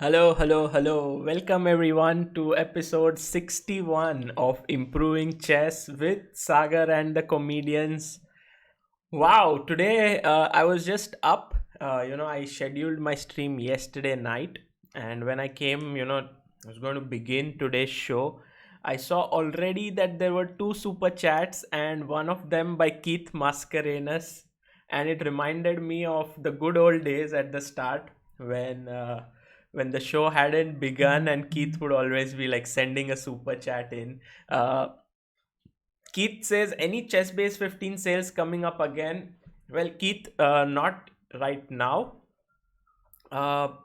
Hello, hello, hello. Welcome everyone to episode 61 of Improving Chess with Sagar and the comedians. Wow, today I was just up. I scheduled my stream yesterday night, and when I came, I was going to begin today's show. I saw already that there were two super chats, and one of them by Keith Mascarenas, and it reminded me of the good old days at the start when the show hadn't begun, and Keith would always be like sending a super chat in. Uh, Keith says, any ChessBase 15 sales coming up again? Well, Keith, not right now,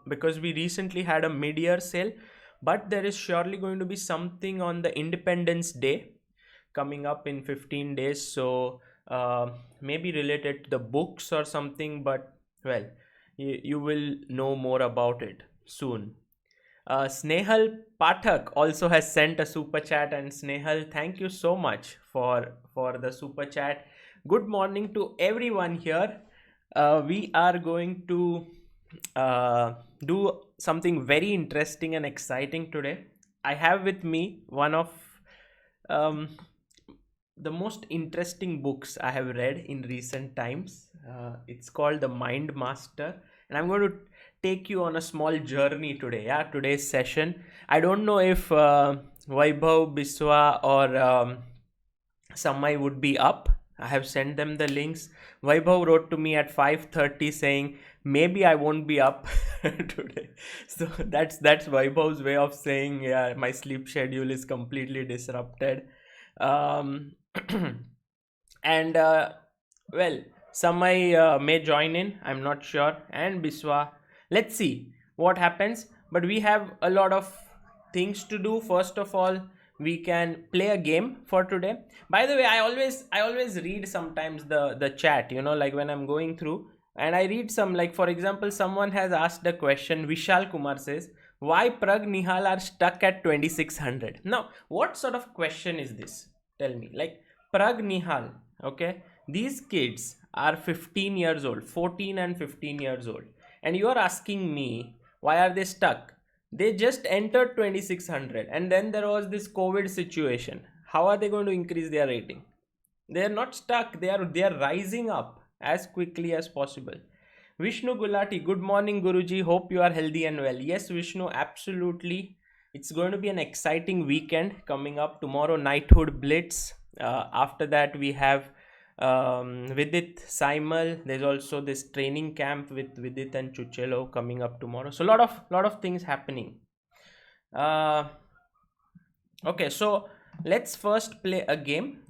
because we recently had a mid-year sale, but there is surely going to be something on the Independence Day coming up in 15 days. So maybe related to the books or something, but well, you will know more about it soon. Snehal Pathak also has sent a super chat, and Snehal, thank you so much for the super chat. Good morning to everyone here. We are going to do something very interesting and exciting today. I have with me one of um, the most interesting books I have read in recent times. It's called The Mind Master, and I'm going to take you on a small journey today. Yeah, today's session. I don't know if Vaibhav, Biswa, or Samay would be up. I have sent them the links. Vaibhav wrote to me at 5:30 saying maybe I won't be up today. So that's Vaibhav's way of saying, yeah, my sleep schedule is completely disrupted. Um, and well, Samay may join in. I'm not sure. And Biswa, let's see what happens. But we have a lot of things to do. First of all, we can play a game for today. By the way, I always read sometimes the chat, like when I'm going through, and I read some, like for example, someone has asked a question. Vishal Kumar says, why Prag Nihal are stuck at 2600? Now, what sort of question is this? Tell me. Like Prag Nihal, okay? These kids are 15 years old, 14 and 15 years old. And you are asking me, why are they stuck? They just entered 2600, and then there was this COVID situation. How are they going to increase their rating? They are not stuck. They are rising up as quickly as possible. Vishnu Gulati, good morning, Guruji. Hope you are healthy and well. Yes, Vishnu, absolutely. It's going to be an exciting weekend coming up tomorrow. Knighthood Blitz. After that, we have Vidit Saimal. There's also this training camp with Vidit and Chuchelo coming up tomorrow. So lot of things happening. Uh, okay, so let's first play a game.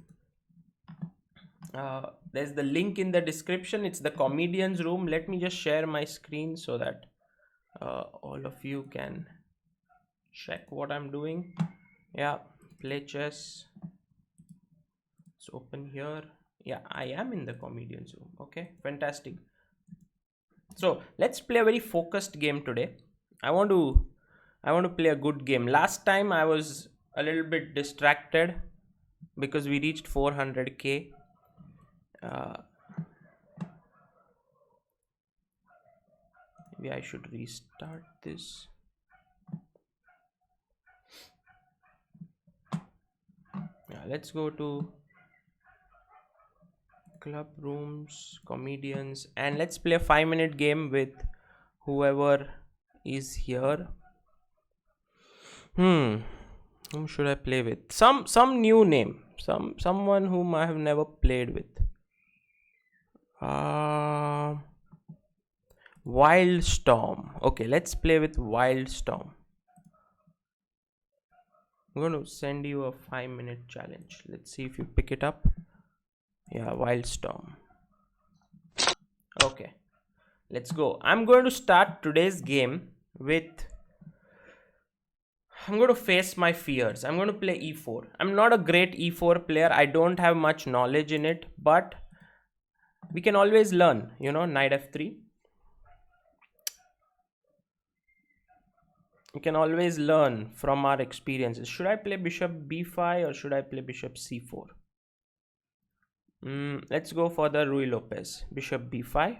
There's the link in the description. It's the comedians room. Let me just share my screen so that all of you can check what I'm doing. Yeah, play chess. It's open here. Yeah, I am in the comedians room. Okay, fantastic. So let's play a very focused game today. I want to I want to play a good game. Last time I was a little bit distracted because we reached 400k. Maybe I should restart this. Yeah, let's go to club rooms, comedians, and let's play a 5-minute game with whoever is here. Whom should I play with? Some new name. Someone whom I have never played with. Wildstorm. Okay, let's play with Wildstorm. I'm going to send you a 5-minute challenge. Let's see if you pick it up. Yeah, Wildstorm. Okay, let's go. I'm going to start today's game with, I'm going to face my fears. I'm going to play e4. I'm not a great e4 player. I don't have much knowledge in it, but we can always learn, knight f3. We can always learn from our experiences. Should I play bishop b5 or should I play bishop c4? Let's go for the Rui Lopez. Bishop b5.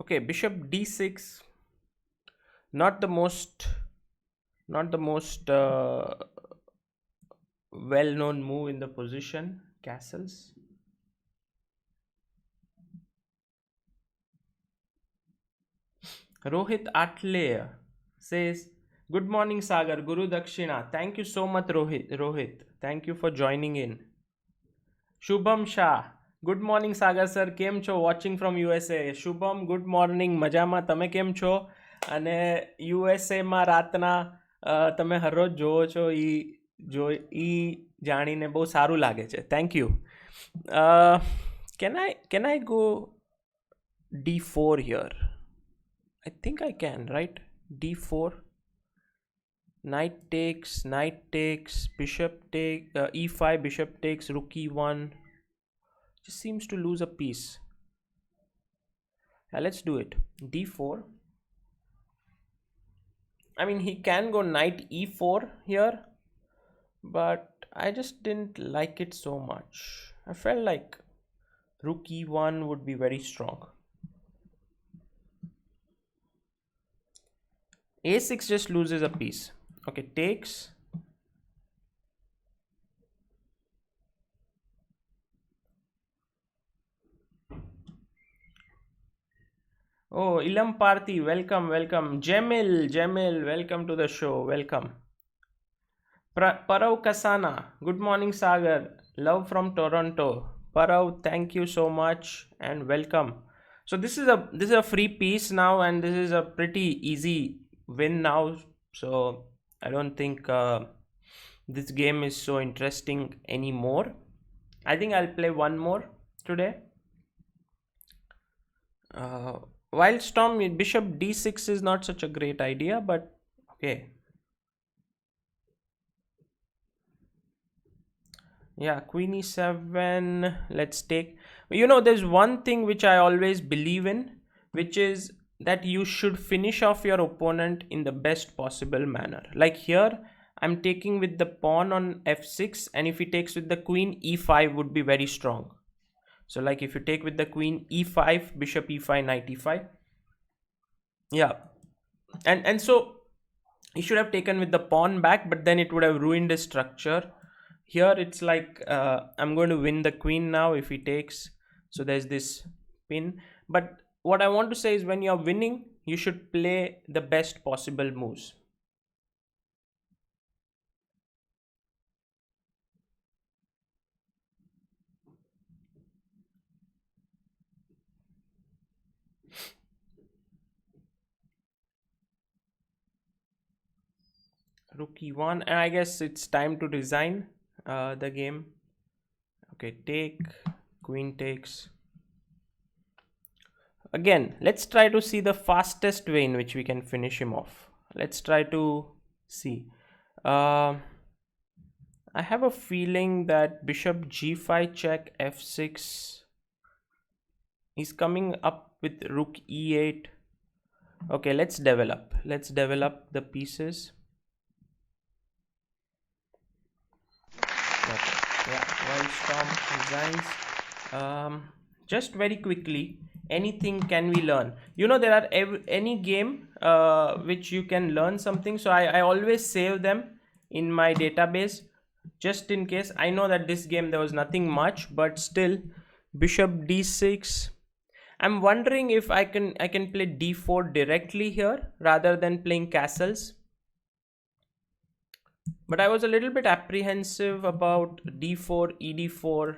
Okay, bishop d6. Not the most, not the most well-known move in the position. Castles. Rohit Atle says, "Good morning, Sagar. Guru Dakshina." Thank you so much, Rohit. Thank you for joining in. Shubham Shah. Good morning, Sagar sir. કેમ છો? Watching from USA. Shubham, good morning. મજામાં તમે કેમ છો? અને USA માં રાતના તમે હરરોજ જોવો છો ઈ જાણીને બહુ સારું લાગે છે. Thank you. Can I go D4 here? I think I can, right? D4. Knight takes, bishop take, E5, bishop takes, rook E1. Just seems to lose a piece. Let's do it. D4. I mean, he can go knight E4 here, but I just didn't like it so much. I felt like rook E1 would be very strong. A6 just loses a piece. Okay, takes. Oh, Ilam Parthi, welcome. Jamil, welcome to the show. Welcome. Parav Kasana, good morning, Sagar. Love from Toronto. Parav, thank you so much and welcome. So this is a free piece now, and this is a pretty easy win now. So I don't think this game is so interesting anymore. I think I'll play one more today. Wildstorm, bishop d6 is not such a great idea, but okay. Yeah, queen e7. Let's take. You know, there's one thing which I always believe in, which is that you should finish off your opponent in the best possible manner. Like here, I'm taking with the pawn on f6, and if he takes with the queen, e5 would be very strong. So like if you take with the queen, e5, bishop e5, knight e5. Yeah. And so he should have taken with the pawn back, but then it would have ruined his structure. Here it's like I'm going to win the queen now if he takes. So there's this pin. But what I want to say is when you're winning, you should play the best possible moves. Rook e1, and I guess it's time to resign the game. Okay, take, queen takes. Again, let's try to see the fastest way in which we can finish him off. Let's try to see. I have a feeling that bishop g5 check f6. He's coming up with rook e8. Okay, let's develop. Let's develop the pieces. Okay. Yeah, Wildstorm resigns. Just very quickly, anything can we learn? You know, there are any game which you can learn something. So I always save them in my database just in case. I know that this game there was nothing much, but still, bishop d6. I'm wondering if I can play d4 directly here rather than playing castles. But I was a little bit apprehensive about d4, ed4.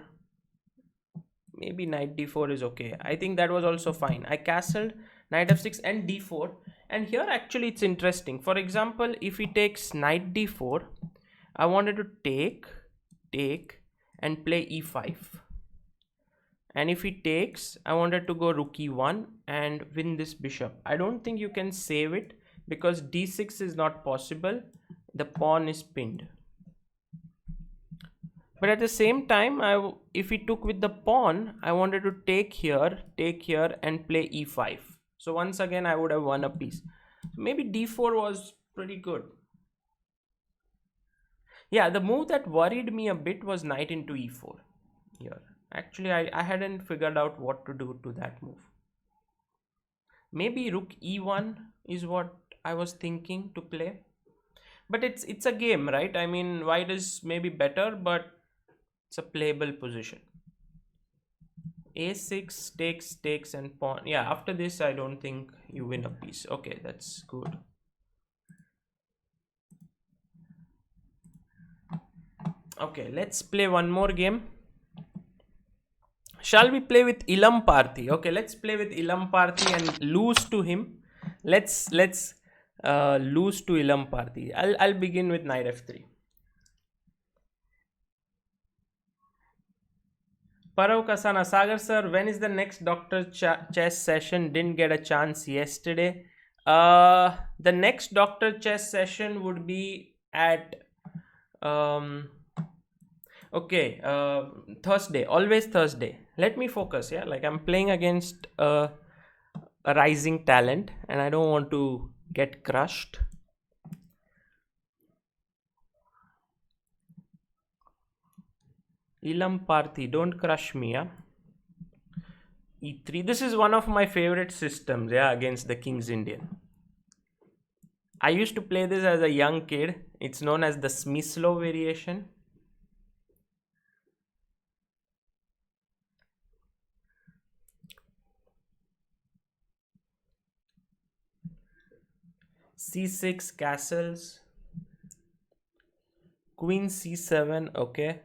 Maybe knight d4 is okay. I think that was also fine. I castled knight f6 and d4. And here actually it's interesting. For example, if he takes knight d4, I wanted to take, and play e5. And if he takes, I wanted to go rook e1 and win this bishop. I don't think you can save it because d6 is not possible. The pawn is pinned. But at the same time, if he took with the pawn, I wanted to take here and play e5. So once again, I would have won a piece. So maybe d4 was pretty good. Yeah, the move that worried me a bit was knight into e4 here. Actually, I hadn't figured out what to do to that move. Maybe rook e1 is what I was thinking to play, but it's a game, right? I mean, white is maybe better, but it's a playable position. A6 takes and pawn. Yeah, after this I don't think you win a piece. Okay, that's good. Okay, let's play one more game. Shall we play with Ilam Parthi? Okay, let's play with Ilam Parthi and lose to him. Let's lose to Ilam Parthi. I'll begin with knight f3. Parav Kasana, Sagar sir, when is the next Doctor Chess session? Didn't get a chance yesterday. The next Doctor Chess session would be at okay, Thursday. Always Thursday. Let me focus. Yeah, like I'm playing against a rising talent, and I don't want to get crushed. Ilam Parthi, don't crush me, yeah. E3. This is one of my favorite systems, yeah, against the King's Indian. I used to play this as a young kid. It's known as the Smyslow variation. C6 castles. Queen C7, okay.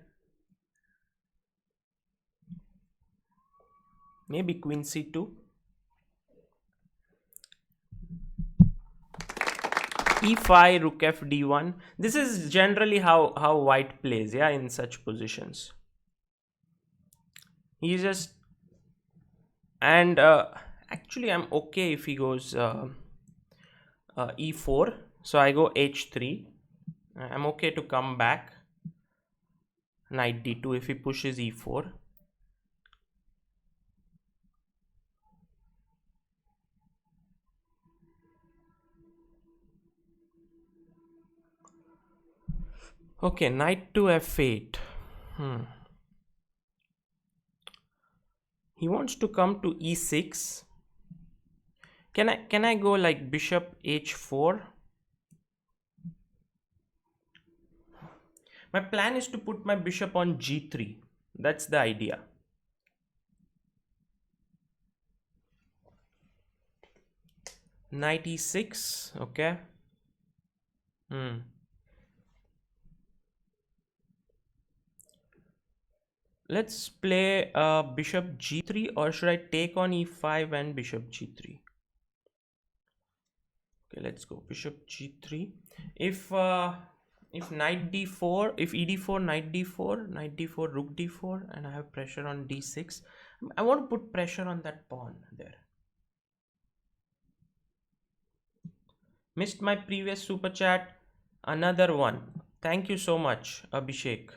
Maybe Queen C2. E5, Rook F D1. This is generally how white plays, yeah, in such positions. He just... And actually I'm okay if he goes E4. So I go H3. I'm okay to come back. Knight D2 if he pushes E4. Okay, knight to F8. He wants to come to E6. Can I go like bishop H4? My plan is to put my bishop on G3. That's the idea. Knight E6, okay. Let's play bishop G3, or should I take on E5 and bishop G3? Okay, let's go bishop G3. If knight D4, if ED4, knight D4, rook D4, and I have pressure on D6. I want to put pressure on that pawn there. Missed my previous super chat. Another one. Thank you so much, Abhishek.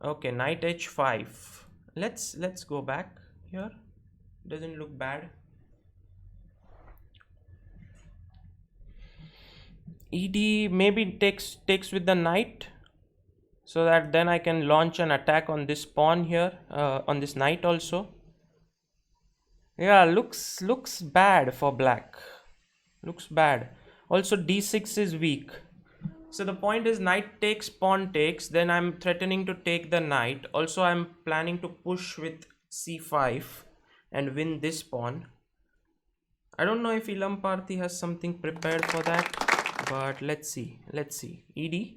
Okay, knight H5. Let's go back here. Doesn't look bad. ED maybe takes with the knight, so that then I can launch an attack on this pawn here, on this knight also. Yeah, looks bad for black. Looks bad. Also D6 is weak. So the point is knight takes, pawn takes, then I'm threatening to take the knight. Also I'm planning to push with C5 and win this pawn. I don't know if Ilam Parthi has something prepared for that, but let's see. ED.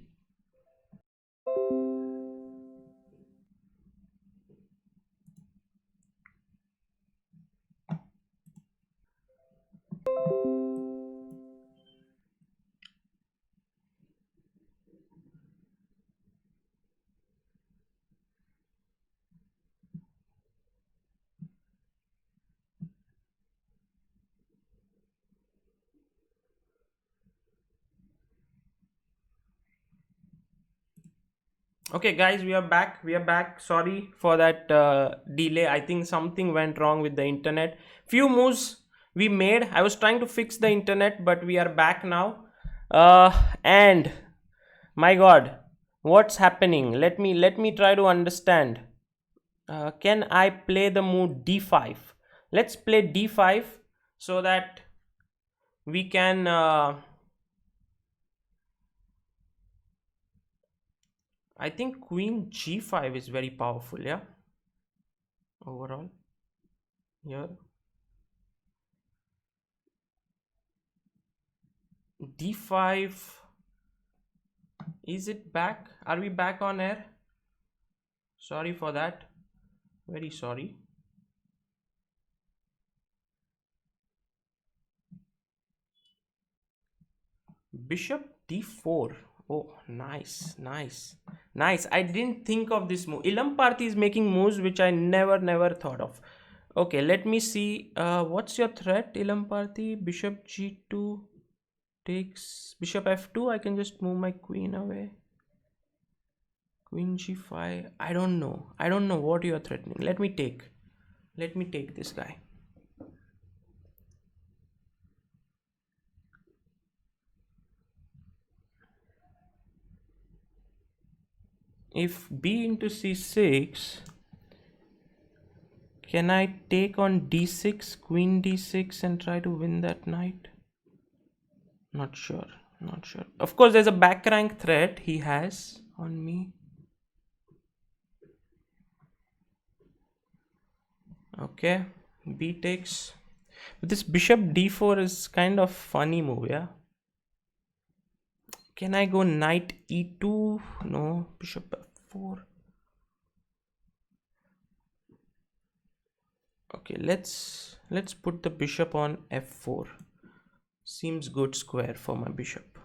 Okay guys, we are back. Sorry for that delay. I think something went wrong with the internet. Few moves we made. I was trying to fix the internet, but we are back now. And my god, what's happening? Let me try to understand. Can I play the move D5? Let's play D5. so that we can I think queen g5 is very powerful, yeah, overall here. d5, is it back? Are we back on air? Sorry for that, very sorry. Bishop d4. Oh, nice, nice, nice. I didn't think of this move. Ilam Parthi is making moves which I never thought of. Okay, let me see. What's your threat, Ilam Parthi? Bishop g2 takes bishop f2. I can just move my queen away. Queen g5. I don't know. I don't know what you are threatening. Let me take. Let me take this guy. If b into c6, can I take on d6, queen d6 and try to win that knight? Not sure, not sure. Of course, there's a back rank threat he has on me. Okay, b takes. But this bishop d4 is kind of funny move, yeah? Can I go knight e2? No, bishop f4. Okay, let's put the bishop on f4. Seems good square for my bishop.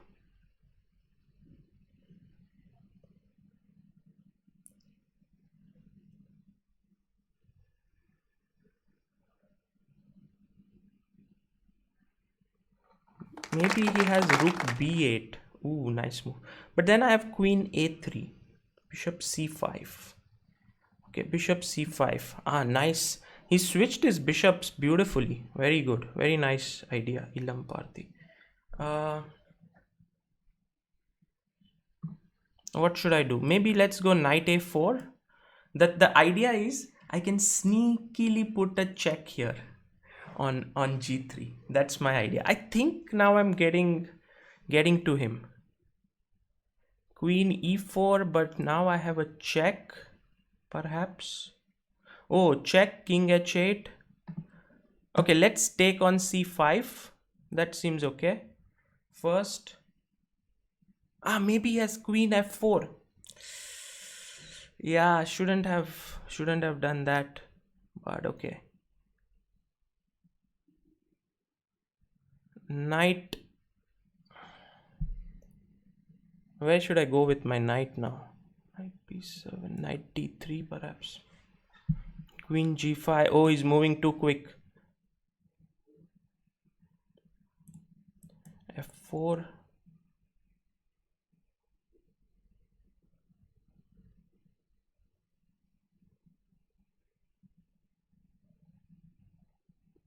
Maybe he has rook b8. Ooh, nice move. But then I have queen a3, bishop c5. Okay, bishop c5. Ah, nice. He switched his bishops beautifully. Very good. Very nice idea, Ilam Parthi. What should I do? Maybe let's go knight a4. The idea is I can sneakily put a check here on g3. That's my idea. I think now I'm getting to him. Queen e4, but now I have a check, perhaps. Oh, check, king h8. Okay, let's take on c5. That seems okay. First, maybe he has queen f4. Yeah, shouldn't have done that, but okay. Knight. Where should I go with my knight now? Knight b7, knight d3 perhaps. Queen g5. Oh, he's moving too quick. f4.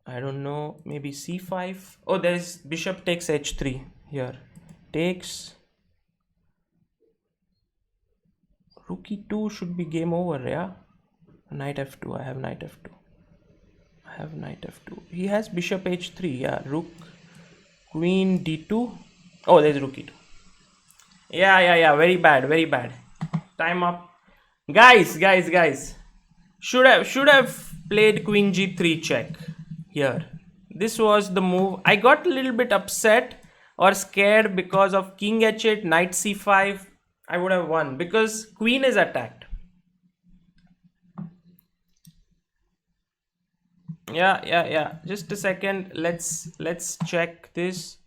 I don't know, maybe c5. Oh, there's bishop takes h3 here. Takes. Rook e2 should be game over, yeah? Knight f2. I have knight f2. He has bishop h3, yeah. Rook, queen d2. Oh, there's rook e2. Yeah. Very bad. Time up. Guys. Should have played queen g3 check here. This was the move. I got a little bit upset or scared because of king h8, knight c5. I would have won because queen is attacked. Yeah. Just a second. Let's check this.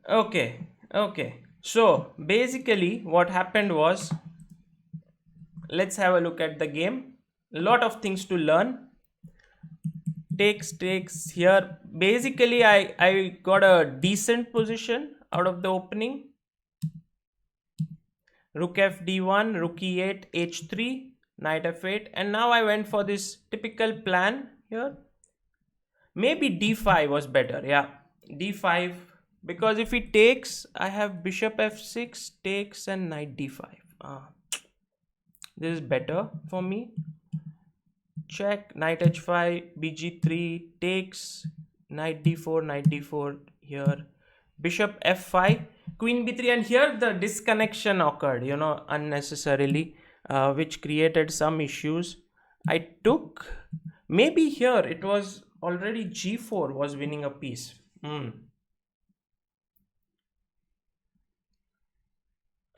Okay. So basically what happened was, let's have a look at the game. A lot of things to learn. Takes here. Basically I got a decent position out of the opening. Rook f d1, rook e8, h3, knight f8, and now I went for this typical plan here. Maybe d5 was better, yeah, d5, because if he takes, I have bishop f6, takes, and knight d5. This is better for me. check, knight h5, bg3 takes, knight d4, knight d4 here, bishop f5, queen b3, and here the disconnection occurred, unnecessarily, which created some issues. I took, maybe here it was already g4 was winning a piece.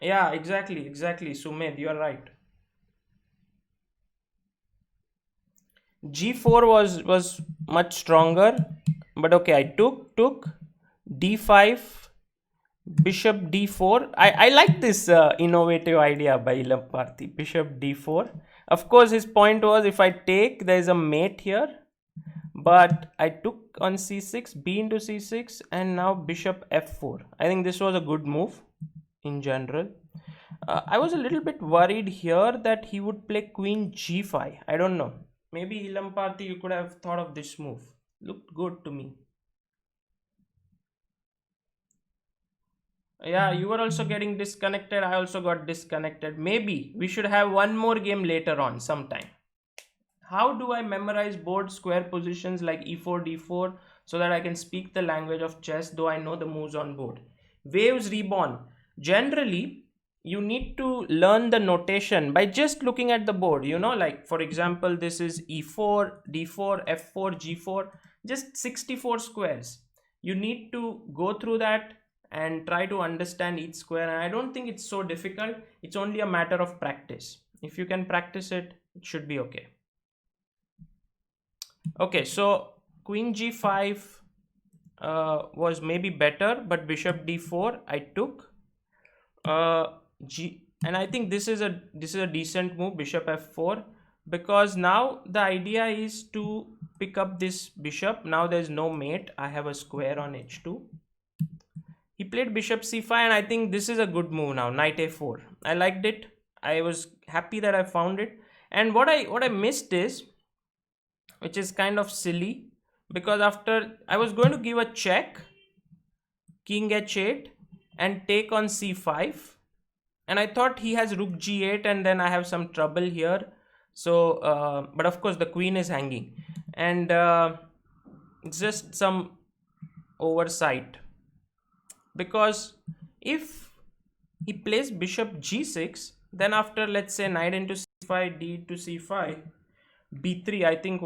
Yeah, exactly, Sumedh, you're right. G4 was much stronger, but okay, I took d5, bishop d4. I like this innovative idea by Lamparthi. Bishop d4. Of course, his point was if I take, there is a mate here, but I took on c6, b into c6, and now bishop f4. I think this was a good move in general. I was a little bit worried here that he would play queen g5. I don't know. Maybe Ilampati, you could have thought of this move. Looked good to me. Yeah, you were also getting disconnected. I also got disconnected. Maybe we should have one more game later on sometime. How do I memorize board square positions like e4, d4 so that I can speak the language of chess, though I know the moves on board? Waves reborn. Generally, you need to learn the notation by just looking at the board, like for example, this is e4, d4, f4, g4, just 64 squares. You need to go through that and try to understand each square, and I don't think it's so difficult. It's only a matter of practice. If you can practice it, it should be okay. Okay, so queen g5 was maybe better, but bishop d4 I took. And I think this is a decent move, bishop f4, because now the idea is to pick up this bishop. Now there's no mate. I have a square on h2. He played bishop c5, and I think this is a good move now, knight a4. I liked it. I was happy that I found it. And what I missed is, which is kind of silly, because after I was going to give a check, king h8, and take on c5, and I thought he has rook g8, and then I have some trouble here. So but of course the queen is hanging, and it's just some oversight, because if he plays bishop g6, then after, let's say, knight into c5, d to c5, b3, I think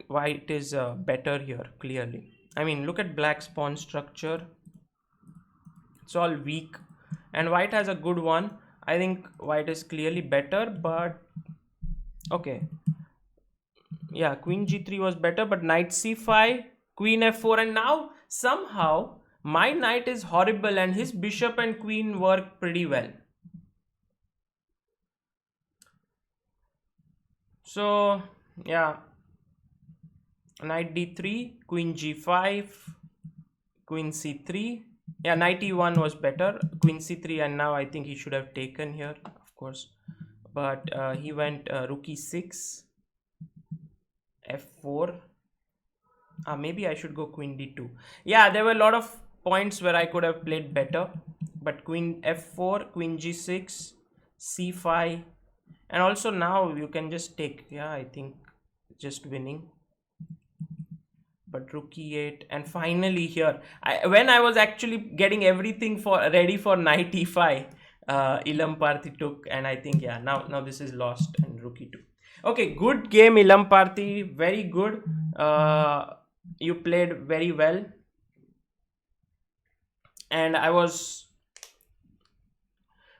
white is better here, clearly. I mean, look at black's pawn structure. It's all weak, and white has a good one. I think white is clearly better, but okay. Yeah, queen g3 was better, but knight c5, queen f4, and now somehow my knight is horrible and his bishop and queen work pretty well. So yeah, knight d3, queen g5, queen c3. Yeah, knight e1 was better, queen c3, and now I think he should have taken here, of course, but he went rook e6, f4. Maybe I should go queen d2. Yeah, there were a lot of points where I could have played better, but queen f4, queen g6, c5, and also now you can just take. Yeah, I think just winning. But rook e8, and finally here, when I was actually getting everything ready for knight e5, Ilamparthi took, and I think, yeah, now this is lost, and rook e2. Okay, good game, Ilamparthi, very good. You played very well, and I was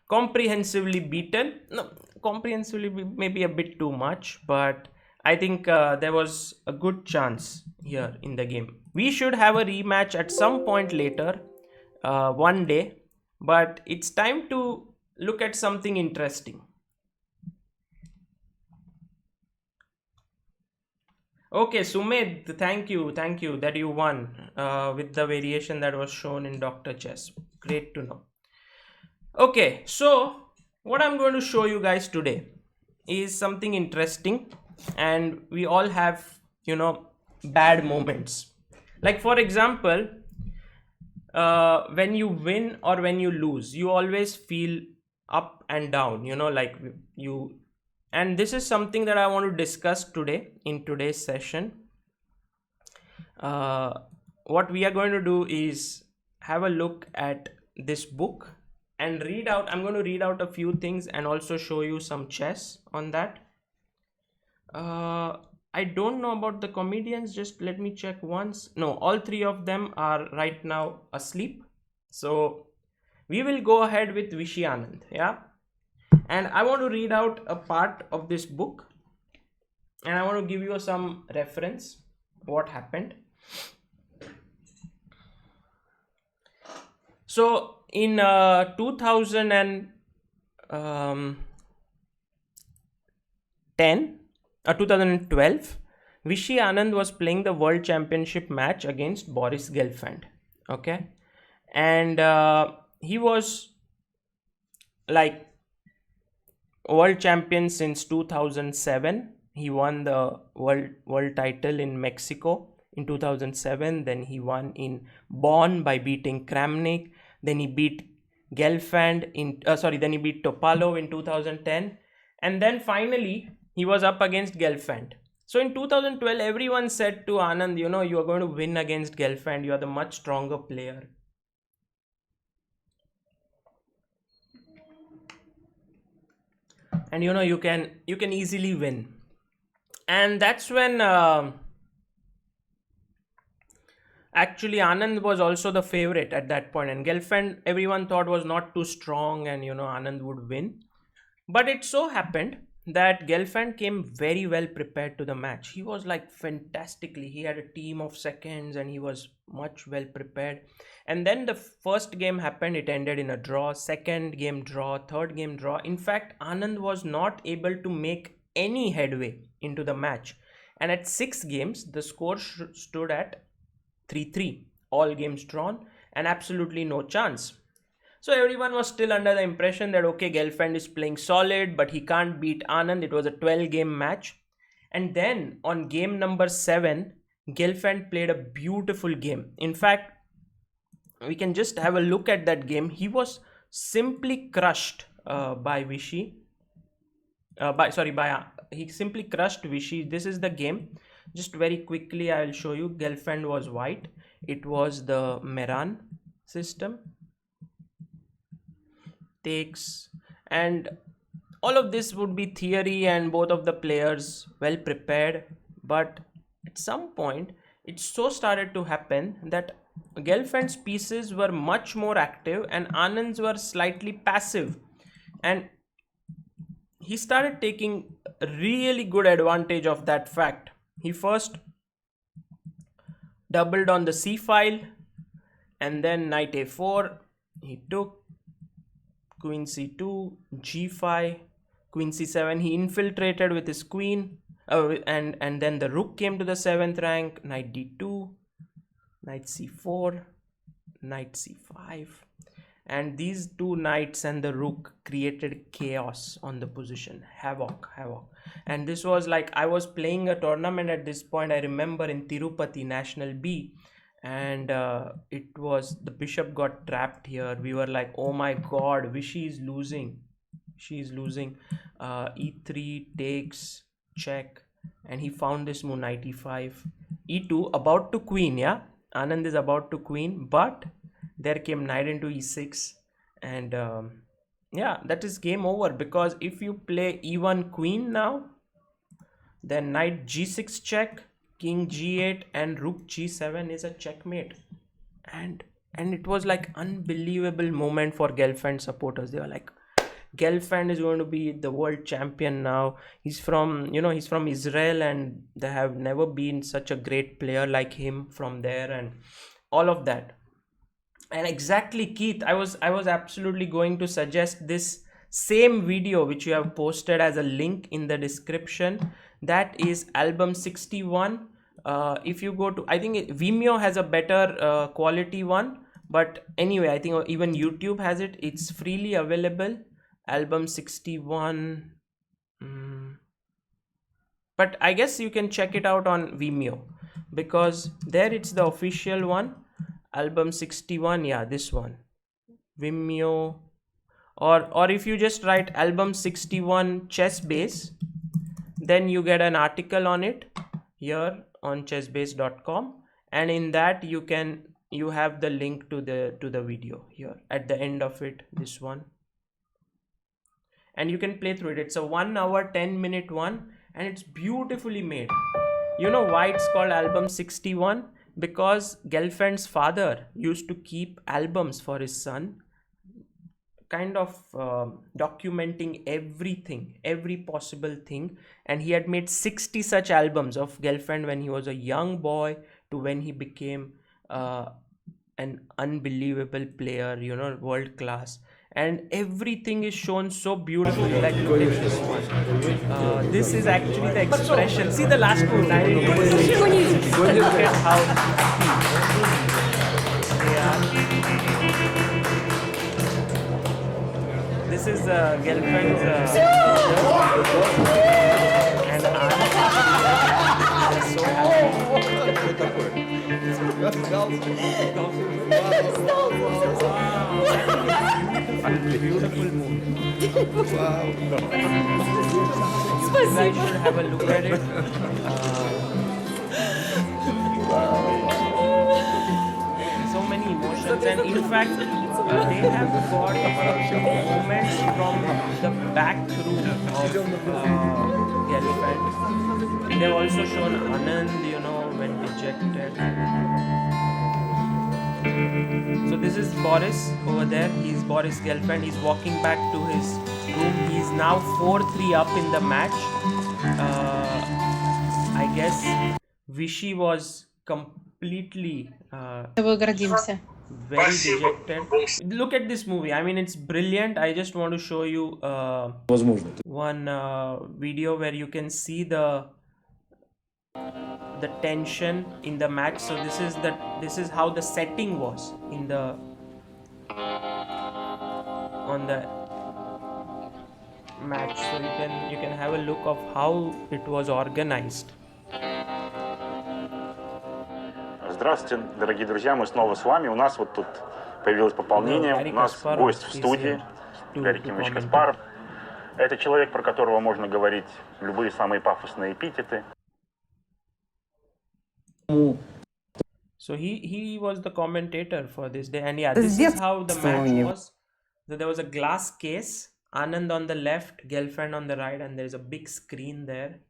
comprehensively beaten. No, comprehensively maybe a bit too much, but I think there was a good chance here in the game. We should have a rematch at some point later, one day, but it's time to look at something interesting. Okay, Sumedh, thank you that you won with the variation that was shown in Dr. Chess. Great to know. Okay, so what I'm going to show you guys today is something interesting, and we all have, bad moments. Like, for example, when you win or when you lose, you always feel up and down, like you And this is something that I want to discuss today in today's session. What we are going to do is have a look at this book and read out. I'm going to read out a few things and also show you some chess on that. I don't know about the comedians. Just let me check once. No, all three of them are right now asleep. So we will go ahead with Vishy Anand. Yeah. And I want to read out a part of this book. And I want to give you some reference. What happened. So in 2010, 2012, Vishy Anand was playing the World Championship match against Boris Gelfand. Okay. And he was like world champion since 2007. He won the world title in Mexico in 2007. Then he won in Bonn by beating Kramnik. Then he beat Gelfand then he beat Topalov in 2010. And then finally he was up against Gelfand. So in 2012, everyone said to Anand, you are going to win against Gelfand. You are the much stronger player. And you can easily win. And that's when actually Anand was also the favorite at that point, and Gelfand everyone thought was not too strong, and Anand would win. But it so happened that Gelfand came very well prepared to the match. He was like fantastically. He had a team of seconds and he was much well prepared. And then the first game happened. It ended in a draw. Second game draw. Third game draw. In fact, Anand was not able to make any headway into the match. And at 6 games, the score stood at 3-3. All games drawn and absolutely no chance. So everyone was still under the impression that okay, Gelfand is playing solid, but he can't beat Anand. It was a 12-game match. And then on game number 7, Gelfand played a beautiful game. In fact, we can just have a look at that game. He was simply crushed by Vishy. He simply crushed Vishy. This is the game. Just very quickly, I will show you. Gelfand was white. It was the Meran system. Takes, and all of this would be theory and both of the players well prepared, but at some point it so started to happen that Gelfand's pieces were much more active and Anand's were slightly passive, and he started taking really good advantage of that fact. He first doubled on the c file, and then knight a4 he took, queen c2, g5, queen c7. He infiltrated with his queen, and then the rook came to the 7th rank. Knight d2, knight c4, knight c5, and these two knights and the rook created chaos on the position, havoc. And this was like, I was playing a tournament at this point, I remember, in Tirupati National B, and it was, the bishop got trapped here. We were like, oh my god, Vishy is losing. E3 takes, check, and he found this move, knight e5, e2, about to queen. Yeah, Anand is about to queen, but there came knight into e6, and yeah, that is game over, because if you play e1 queen now, then knight g6 check, king g8, and rook g7 is a checkmate. And it was like unbelievable moment for Gelfand supporters. They were like, Gelfand is going to be the world champion now. He's from Israel, and there have never been such a great player like him from there, and all of that. And exactly, Keith, I was absolutely going to suggest this same video which you have posted as a link in the description. That is album 61. If you go to, I think Vimeo has a better quality one, but anyway, I think even YouTube has it. It's freely available, album 61. But I guess you can check it out on Vimeo, because there it's the official one, album 61. Yeah, this one, Vimeo, or if you just write album 61 ChessBase, then you get an article on it here on chessbase.com, and in that you have the link to the video here at the end of it, this one, and you can play through it. It's a 1 hour 10-minute one, and it's beautifully made. You know why it's called album 61? Because Gelfand's father used to keep albums for his son, kind of documenting everything, every possible thing, and he had made 60 such albums of Gelfand when he was a young boy to when he became an unbelievable player, you know, world class, and everything is shown so beautifully. Like, look at this one. This is actually the expression. See the last two lines. Look at how they are. This is Gelfand's and Anand. They're so happy. Beautiful movie. Wow. You guys should have a look at it. So many emotions, and in fact they have got moments from the back room of Gelfand. They've also shown Anand, you know, when dejected. So this is Boris over there. He's Boris Gelfand. He's walking back to his room. He's now 4-3 up in the match. I guess Vishy was completely very dejected. Look at this movie. I mean, it's brilliant. I just want to show you one video where you can see the tension in the match. So this is how the setting was in the on the match. So you can have a look of how it was organized. Здравствуйте, дорогие друзья, мы снова с вами. У нас вот тут появилось пополнение. У нас гость в студии, Гарри Кимович Каспаров. Это человек, про которого можно говорить любые самые пафосные эпитеты. So he was the commentator for this day, and yeah, this is how the match was. So there was a glass case, Anand on the left, Gelfand on the right, and there's a big screen there.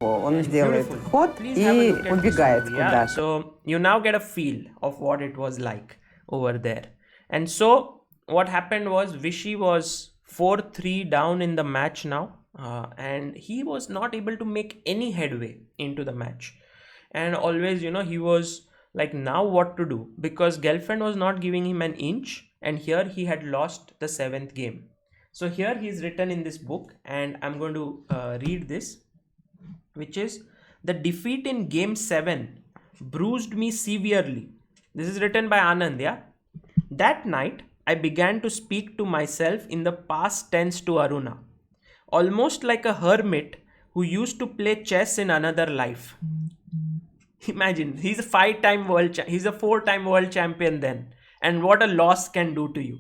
Он сделает ход и убегает куда-то. So you now get a feel of what it was like over there. And so what happened was Vishy was 4-3 down in the match now, and he was not able to make any headway into the match. And always, you know, he was like, now what to do? Because Gelfand was not giving him an inch, and here he had lost the 7th game. So here he's written in this book, and I'm going to read this, which is: the defeat in game 7 bruised me severely. This is written by Anand, yeah? That night, I began to speak to myself in the past tense to Aruna, almost like a hermit who used to play chess in another life. Imagine, he's a 5-time world he's a 4-time world champion then, and what a loss can do to you.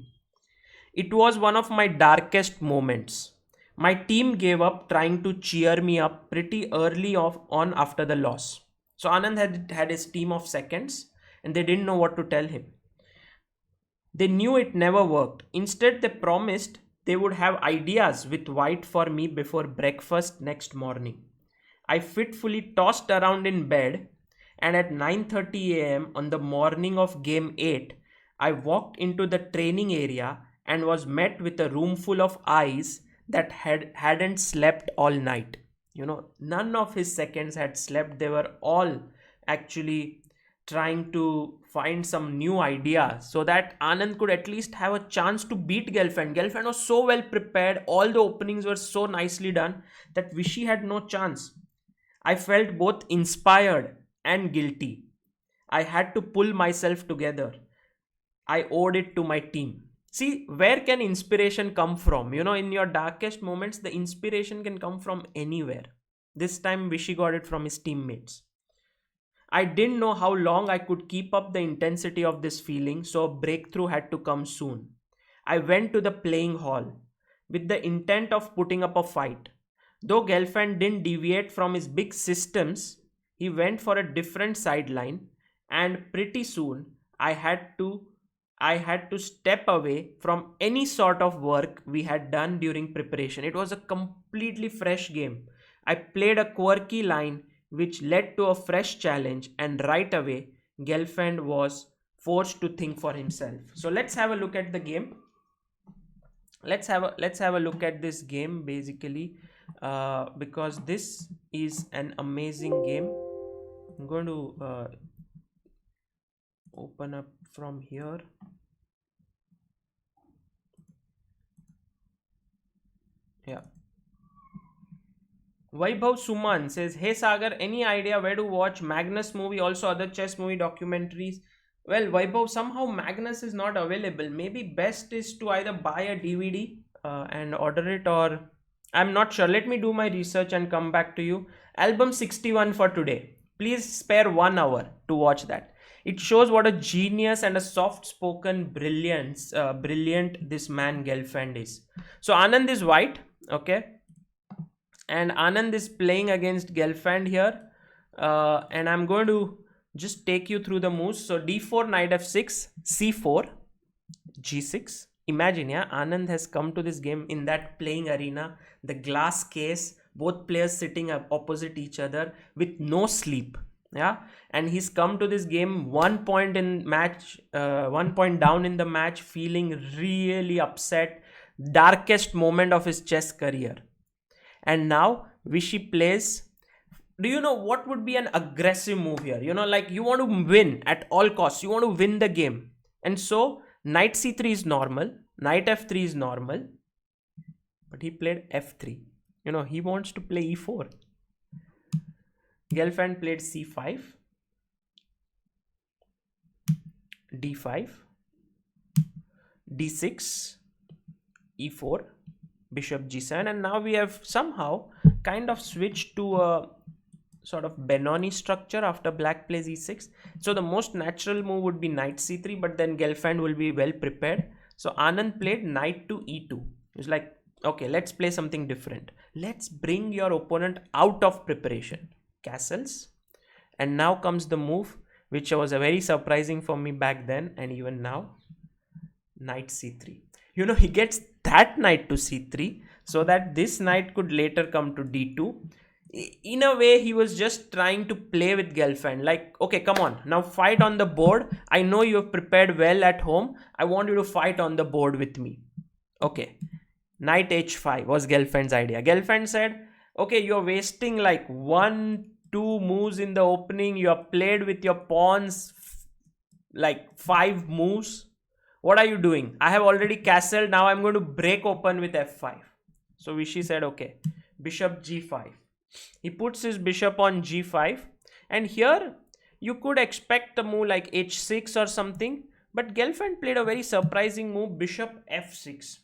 It was one of my darkest moments. My team gave up trying to cheer me up pretty early on after the loss. So Anand had his team of seconds, and they didn't know what to tell him. They knew it never worked. Instead, they promised they would have ideas with white for me before breakfast next morning. I fitfully tossed around in bed, and at 9:30 a.m. on the morning of game 8, I walked into the training area and was met with a room full of eyes that hadn't slept all night. You know, none of his seconds had slept. They were all actually trying to find some new idea so that Anand could at least have a chance to beat Gelfand. Gelfand was so well prepared. All the openings were so nicely done that Vishy had no chance. I felt both inspired and guilty. I had to pull myself together. I owed it to my team. See, where can inspiration come from? You know, in your darkest moments, the inspiration can come from anywhere. This time, Vishy got it from his teammates. I didn't know how long I could keep up the intensity of this feeling, so a breakthrough had to come soon. I went to the playing hall with the intent of putting up a fight. Though Gelfand didn't deviate from his big systems, he went for a different sideline, and pretty soon I had to I had to step away from any sort of work we had done during preparation. It was a completely fresh game. I played a quirky line which led to a fresh challenge, and right away Gelfand was forced to think for himself. So let's have a look at the game. Let's have a look at this game basically, because this is an amazing game. I'm going to open up from here. Yeah. Vaibhav Suman says, "Hey Sagar, any idea where to watch Magnus movie? Also other chess movie documentaries." Well, Vaibhav, somehow Magnus is not available. Maybe best is to either buy a DVD and order it, or I'm not sure. Let me do my research and come back to you. Album 61 for today. Please spare 1 hour to watch that. It shows what a genius and a soft-spoken brilliant this man Gelfand is. So Anand is white, okay, and Anand is playing against Gelfand here, and I'm going to just take you through the moves. So d4, knight f6, c4, g6. Imagine, yeah, Anand has come to this game in that playing arena, the glass case, both players sitting opposite each other with no sleep. Yeah, and he's come to this game 1 point in match, 1 point down in the match, feeling really upset, darkest moment of his chess career. And now Vishy plays. Do you know what would be an aggressive move here? Like you want to win at all costs. You want to win the game. And so knight c3 is normal. Knight f3 is normal. But he played f3. He wants to play e4. Gelfand played c5. d5. d6. e4. Bishop g7. And now we have somehow kind of switched to a sort of Benoni structure after black plays e6. So the most natural move would be knight c3, but then Gelfand will be well prepared. So Anand played knight to e2. It's like, okay, let's play something different. Let's bring your opponent out of preparation. Castles. And now comes the move which was a very surprising for me back then and even now. Knight c3. He gets that knight to c3 so that this knight could later come to d2. In a way, he was just trying to play with Gelfand. Like, okay, come on, now fight on the board. I know you have prepared well at home. I want you to fight on the board with me. Okay, knight h5 was Gelfand's idea. Gelfand said, okay, you're wasting like 1-2 moves in the opening. You have played with your pawns like 5 moves. What are you doing? I have already castled. Now I'm going to break open with f5. So Vishy said, okay, bishop g5. He puts his bishop on g5, and here you could expect a move like h6 or something, but Gelfand played a very surprising move, bishop f6.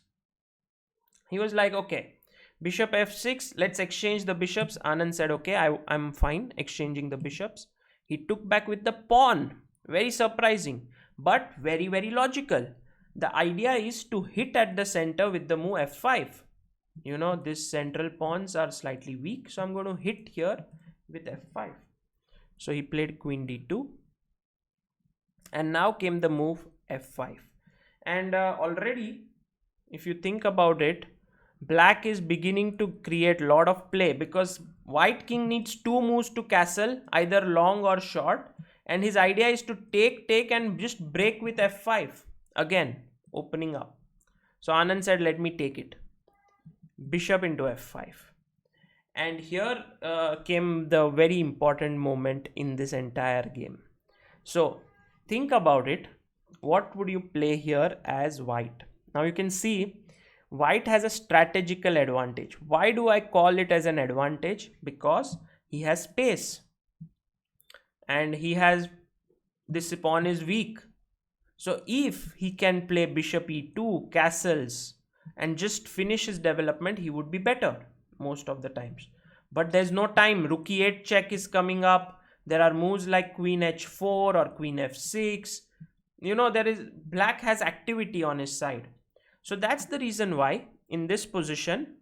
He was like, okay, bishop f6, let's exchange the bishops. Anand said, okay, I'm fine exchanging the bishops. He took back with the pawn. Very surprising, but very, very logical. The idea is to hit at the center with the move f5. These central pawns are slightly weak, so I'm going to hit here with f5. So he played queen d2, and now came the move f5. And already, if you think about it, black is beginning to create a lot of play, because white king needs 2 moves to castle, either long or short, and his idea is to take and just break with f5, again opening up. So Anand said, let me take it. Bishop into f5. And here came the very important moment in this entire game. So think about it. What would you play here as white? Now you can see white has a strategical advantage. Why do I call it as an advantage? Because he has space, and he has, this pawn is weak. So if he can play bishop e2, castles, and just finish his development, he would be better most of the times. But there's no time. Rook e8 check is coming up. There are moves like queen h4 or queen f6. Black has activity on his side. So that's the reason why in this position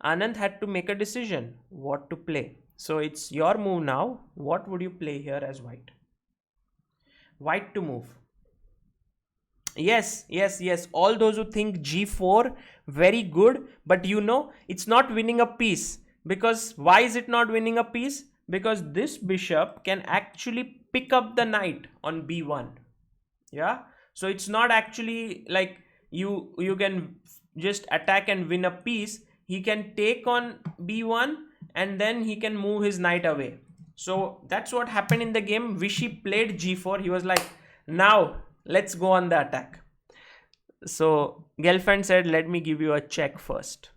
Anand had to make a decision what to play. So it's your move now. What would you play here as white? White to move. Yes. All those who think g4, very good. But it's not winning a piece. Because why is it not winning a piece? Because this bishop can actually pick up the knight on b1. Yeah. So it's not actually like you can just attack and win a piece. He can take on b1 and then he can move his knight away. So that's what happened in the game. Vishy played g4. He was like, now let's go on the attack. So Gelfand said, let me give you a check first,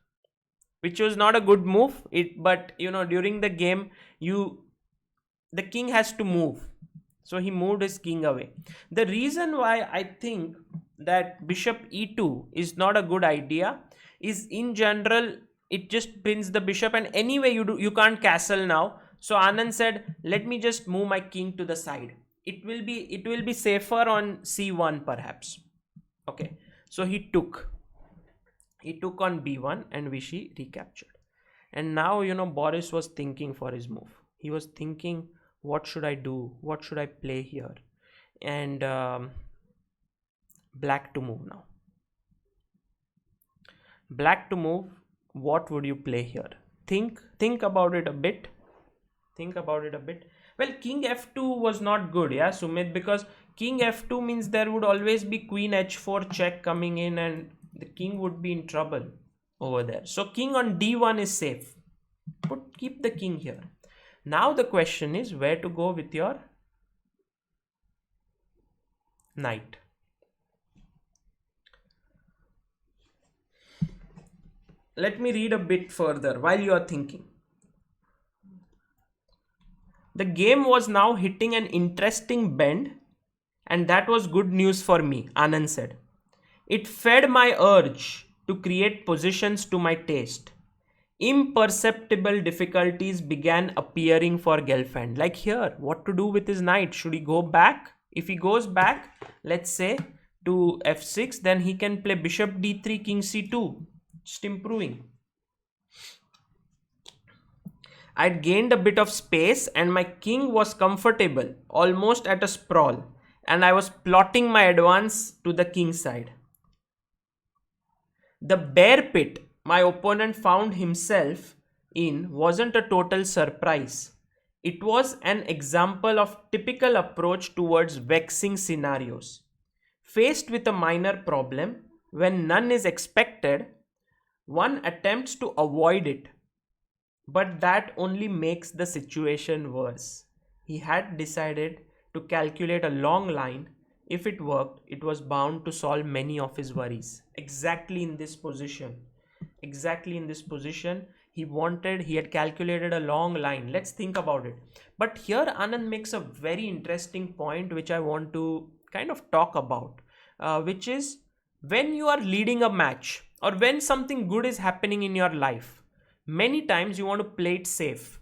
which was not a good move. But during the game, the king has to move. So he moved his king away. The reason why I think that bishop e2 is not a good idea is, in general, it just pins the bishop, and anyway you can't castle now. So Anand said, let me just move my king to the side. It will be safer on c1 perhaps. Okay. So he took on b1 and Vishy recaptured. And now Boris was thinking for his move. He was thinking, what should I do? What should I play here? And black to move now. Black to move. What would you play here? Think about it a bit. Well, king f2 was not good, yeah, Sumit, because king f2 means there would always be queen h4 check coming in and the king would be in trouble over there. So king on d1 is safe. Keep the king here. Now the question is where to go with your knight. Let me read a bit further while you are thinking. The game was now hitting an interesting bend, and that was good news for me, Anand said. It fed my urge to create positions to my taste. Imperceptible difficulties began appearing for Gelfand. Like here, what to do with his knight? Should he go back? If he goes back, let's say, to f6, then he can play bishop d3, king c2. Just improving. I'd gained a bit of space and my king was comfortable, almost at a sprawl, and I was plotting my advance to the king side. The bear pit my opponent found himself in wasn't a total surprise. It was an example of typical approach towards vexing scenarios. Faced with a minor problem, when none is expected, one attempts to avoid it. But that only makes the situation worse. He had decided to calculate a long line. If it worked, it was bound to solve many of his worries. Exactly in this position, he had calculated a long line. Let's think about it. But here Anand makes a very interesting point which I want to kind of talk about, which is when you are leading a match or when something good is happening in your life, many times you want to play it safe.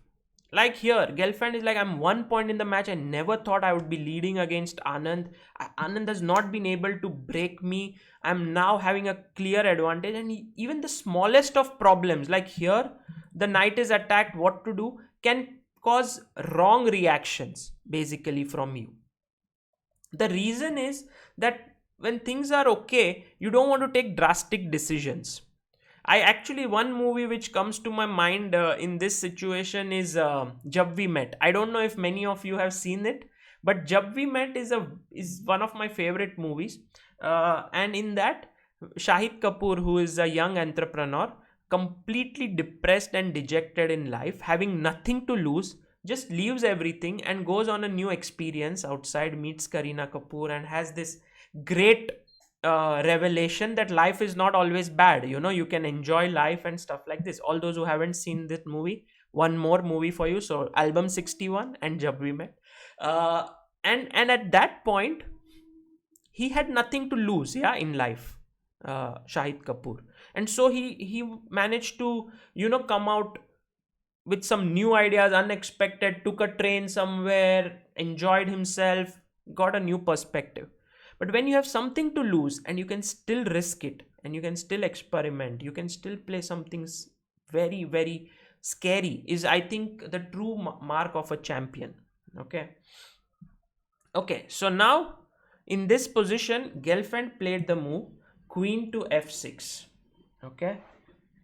Like here, Gelfand is like, I'm 1 point in the match. I never thought I would be leading against Anand. Anand has not been able to break me. I'm now having a clear advantage. And even the smallest of problems, like here, the knight is attacked, what to do, can cause wrong reactions basically from you. The reason is that when things are okay, you don't want to take drastic decisions. One movie which comes to my mind in this situation is Jab We Met. I don't know if many of you have seen it, but Jab We Met is one of my favorite movies. And in that, Shahid Kapoor, who is a young entrepreneur, completely depressed and dejected in life, having nothing to lose, just leaves everything and goes on a new experience outside, meets Kareena Kapoor and has this great revelation that life is not always bad. You can enjoy life and stuff like this. All those who haven't seen this movie, one more movie for you. So Album 61 and Jab We Met. And at that point, he had nothing to lose, in life, Shahid Kapoor. And so he managed to, come out with some new ideas, unexpected, took a train somewhere, enjoyed himself, got a new perspective. But when you have something to lose and you can still risk it and you can still experiment, you can still play something very, very scary, is I think the true mark of a champion. Okay, so now in this position, Gelfand played the move queen to f6. Okay,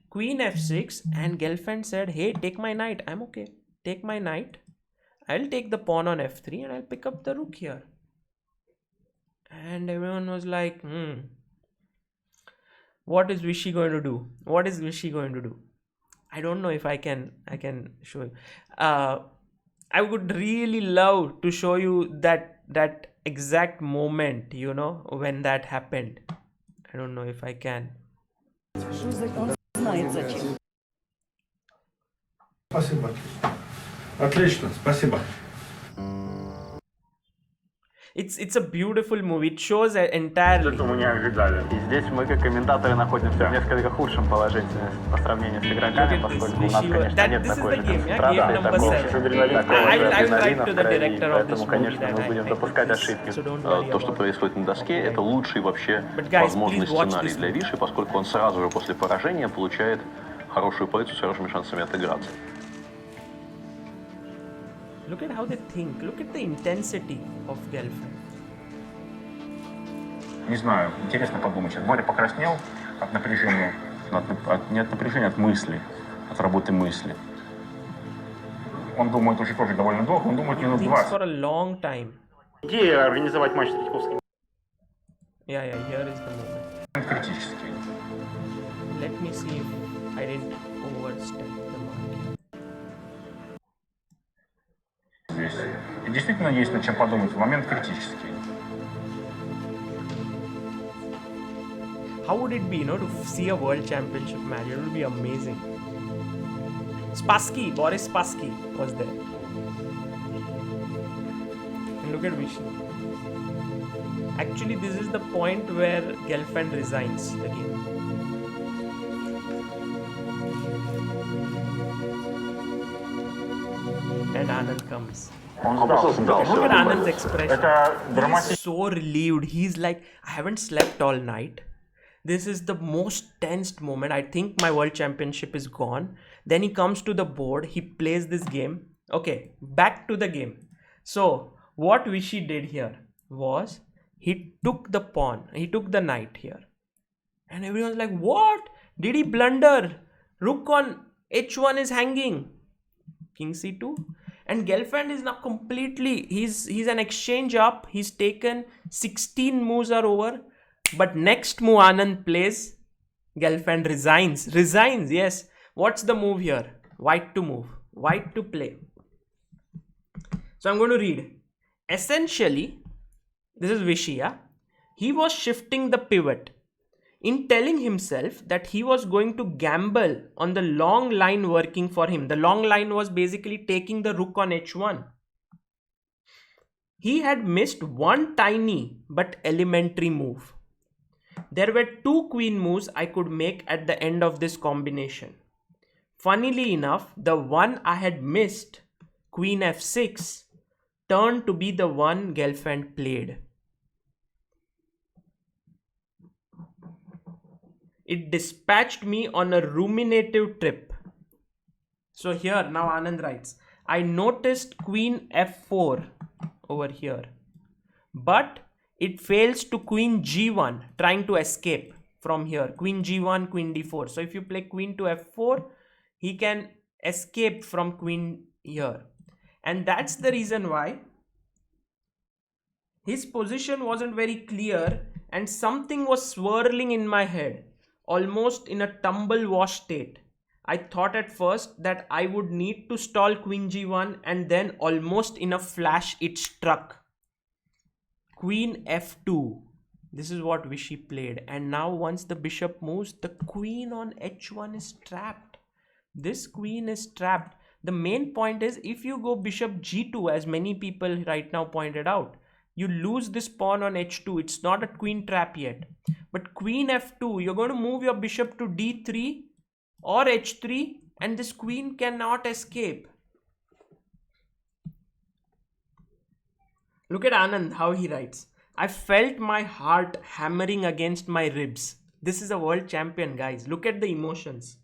queen f6, and Gelfand said, hey, take my knight. I'm okay, take my knight. I'll take the pawn on f3 and I'll pick up the rook here. And everyone was like, what is Vishy going to do? What is Vishy going to do? I don't know if I can show you. I would really love to show you that exact moment, you know, when that happened. I don't know if I can. Спасибо. Отлично, спасибо. It's a beautiful movie. It shows entirely. Это мы не ожидали. И здесь мы, как комментаторы, находимся в несколько худшем положении по сравнению с игроками, поскольку у нас, конечно, нет такой же концентрации, такого же адреналина в крови, поэтому, конечно, мы будем допускать ошибки. То, что происходит на доске, это лучший вообще возможный сценарий для Виши, поскольку он сразу же после поражения получает хорошую позицию с хорошими шансами отыграться. Look at how they think. Look at the intensity of Gelfand. Не знаю, интересно подумать. Сейчас Боря покраснел от напряжения, не от напряжения, от мысли, от работы мысли. Он думает уже тоже довольно долго, он думает минут 20. For a long time. Идея организовать матч с Третьяковским. Yeah, here is the moment. Критический. Let me see if I didn't overstep the mark. Здесь. И действительно есть над чем подумать. Момент критический. How would it be, to see a world championship match? It would be amazing. Boris Spassky was there. And look at Vishy. Actually, this is the point where Gelfand resigns the game. And Anand comes. Look at Anand's expression. He's so relieved. He's like, I haven't slept all night. This is the most tensed moment. I think my world championship is gone. Then he comes to the board. He plays this game. Okay, back to the game. So, what Vishy did here was, he took the pawn. He took the knight here. And everyone's like, what? Did he blunder? Rook on h1 is hanging. King c2. And Gelfand is now completely, he's an exchange up. He's taken 16 moves are over. But next move Anand plays, Gelfand resigns, yes. What's the move here? White to move, white to play. So I'm going to read. Essentially, this is Vishy, yeah? He was shifting the pivot in telling himself that he was going to gamble on the long line working for him. The long line was basically taking the rook on h1. He had missed one tiny but elementary move. There were two queen moves I could make at the end of this combination. Funnily enough, the one I had missed, queen f6, turned to be the one Gelfand played. It dispatched me on a ruminative trip. So here, now Anand writes, I noticed queen f4 over here, but it fails to queen g1, trying to escape from here. Queen g1, queen d4. So if you play queen to f4, he can escape from queen here. And that's the reason why his position wasn't very clear and something was swirling in my head, almost in a tumble wash state. I thought at first that I would need to stall queen g1, and then almost in a flash it struck. Queen f2. This is what Vishy played. And now once the bishop moves, the queen on h1 is trapped. This queen is trapped. The main point is, if you go bishop g2, as many people right now pointed out, you lose this pawn on h2. It's not a queen trap yet. But queen f2, you're going to move your bishop to d3 or h3, and this queen cannot escape. Look at Anand, how he writes. I felt my heart hammering against my ribs. This is a world champion, guys. Look at the emotions.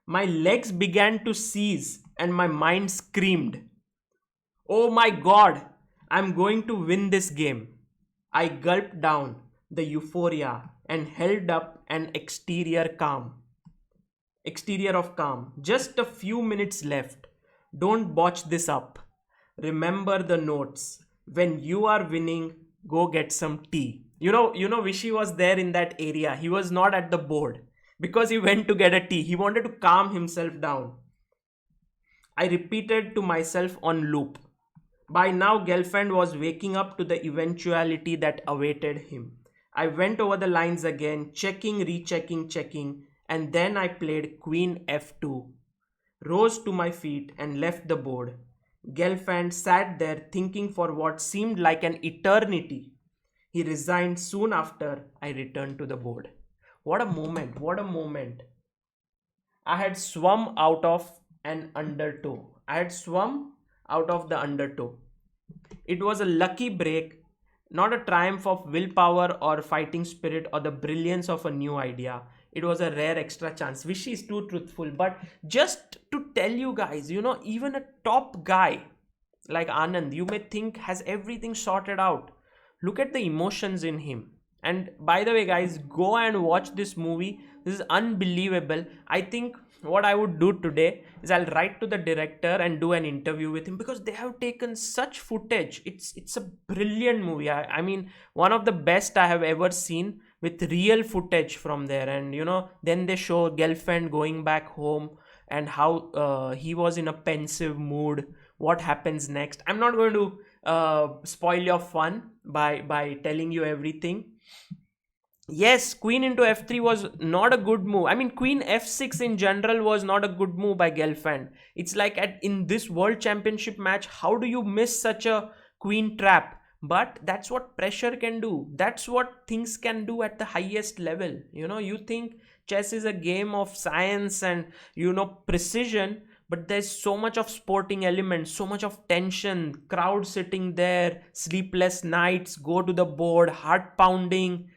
My legs began to seize and my mind screamed, "Oh my god, I'm going to win this game." I gulped down the euphoria and held up an exterior of calm. Just a few minutes left. Don't botch this up. Remember the notes. When you are winning, go get some tea. Vishy was there in that area. He was not at the board because he went to get a tea. He wanted to calm himself down. I repeated to myself on loop. By now, Gelfand was waking up to the eventuality that awaited him. I went over the lines again, checking, rechecking, checking, and then I played Queen F2, rose to my feet and left the board. Gelfand sat there thinking for what seemed like an eternity. He resigned soon after I returned to the board. What a moment, what a moment. I had swum out of an undertow. It was a lucky break, not a triumph of willpower or fighting spirit or the brilliance of a new idea. It was a rare extra chance. Vishy is too truthful, but just to tell you guys, even a top guy like Anand, you may think has everything sorted out. Look at the emotions in him. And by the way, guys, go and watch this movie. This is unbelievable. I think what I would do today is I'll write to the director and do an interview with him because they have taken such footage. It's a brilliant movie. I mean, one of the best I have ever seen with real footage from there. And then they show Gelfand going back home and how he was in a pensive mood. What happens next? I'm not going to spoil your fun by telling you everything. Yes, queen into f3 was not a good move. I mean, queen f6 in general was not a good move by Gelfand. It's like in this world championship match, how do you miss such a queen trap? But that's what pressure can do. That's what things can do at the highest level. You think chess is a game of science and, precision, but there's so much of sporting elements, so much of tension, crowd sitting there, sleepless nights, go to the board, heart pounding.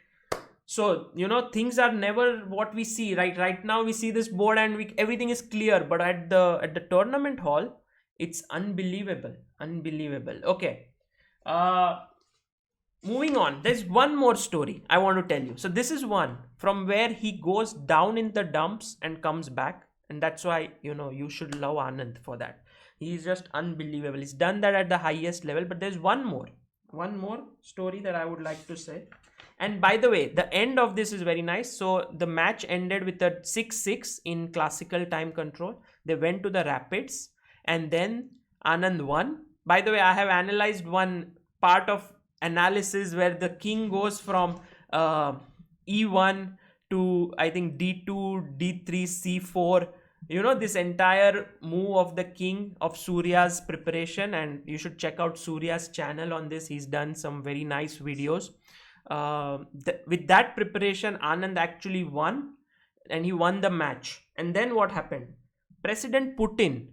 So, things are never what we see. Right now we see this board and everything is clear, but at the tournament hall, it's unbelievable. Okay. Moving on, there's one more story I want to tell you. So this is one from where he goes down in the dumps and comes back. And that's why, you should love Anand for that. He's just unbelievable. He's done that at the highest level. But there's one more story that I would like to say. And by the way, the end of this is very nice. So the match ended with a 6-6 in classical time control. They went to the rapids and then Anand won. By the way, I have analyzed one part of analysis where the king goes from e1 to, I think, d2, d3, c4. This entire move of the king of Surya's preparation, and you should check out Surya's channel on this. He's done some very nice videos. With that preparation, Anand actually won and he won the match. And then what happened? President Putin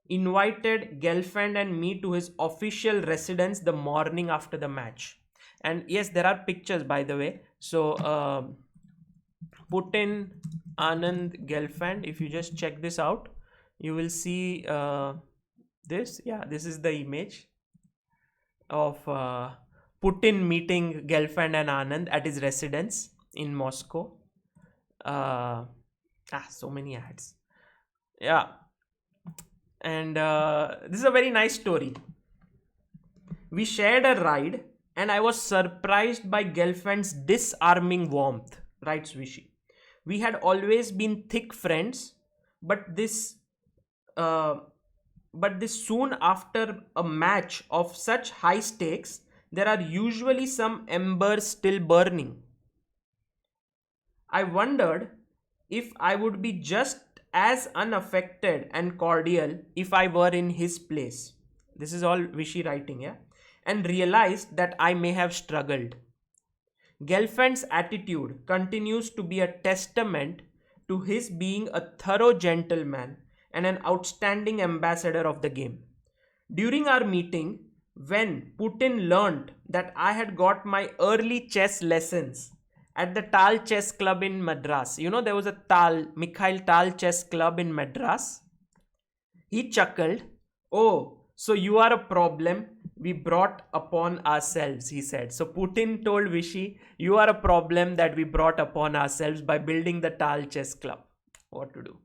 invited Gelfand and me to his official residence the morning after the match. And yes, there are pictures, by the way. So Putin, Anand, Gelfand, if you just check this out, you will see this. Yeah, this is the image of Putin meeting Gelfand and Anand at his residence in Moscow. So many ads. Yeah. And this is a very nice story. We shared a ride and I was surprised by Gelfand's disarming warmth, writes Vishy. We had always been thick friends, but this soon after a match of such high stakes, there are usually some embers still burning. I wondered if I would be just as unaffected and cordial if I were in his place. This is all Vishy writing, yeah? And realized that I may have struggled. Gelfand's attitude continues to be a testament to his being a thorough gentleman and an outstanding ambassador of the game. During our meeting, when Putin learned that I had got my early chess lessons at the Tal Chess Club in Madras. You know, there was a Mikhail Tal Chess Club in Madras. He chuckled. "Oh, so you are a problem we brought upon ourselves," he said. So Putin told Vishy, "You are a problem that we brought upon ourselves by building the Tal Chess Club." What to do?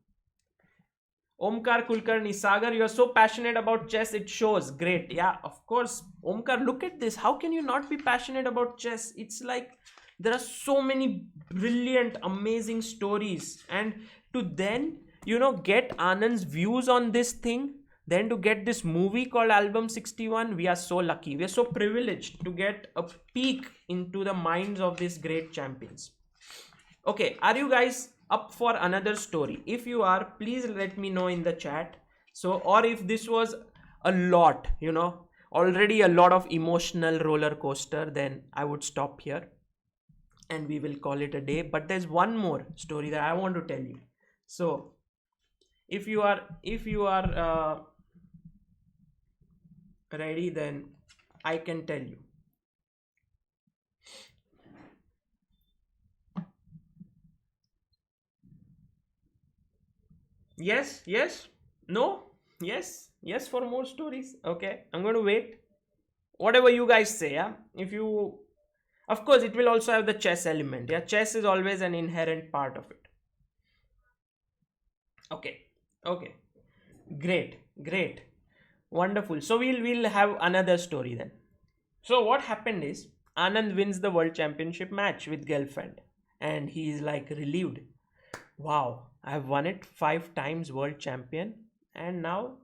Omkar Kulkarni, "Sagar, you are so passionate about chess, it shows." Great. Yeah, of course. Omkar, look at this. How can you not be passionate about chess? It's like there are so many brilliant, amazing stories. And to then, get Anand's views on this thing, then to get this movie called Album 61, we are so lucky. We are so privileged to get a peek into the minds of these great champions. Okay, are you guys up for another story? If you are, please let me know in the chat. So, or if this was a lot, already a lot of emotional roller coaster, then I would stop here and we will call it a day. But there's one more story that I want to tell you. So if you are ready, then I can tell you. Yes, no, yes for more stories. Okay, I'm going to wait. Whatever you guys say, yeah. Of course, it will also have the chess element. Yeah, chess is always an inherent part of it. Okay, great, wonderful. So we'll have another story then. So what happened is Anand wins the world championship match with Gelfand, and he is like relieved. Wow, I've won it 5 times, world champion, and now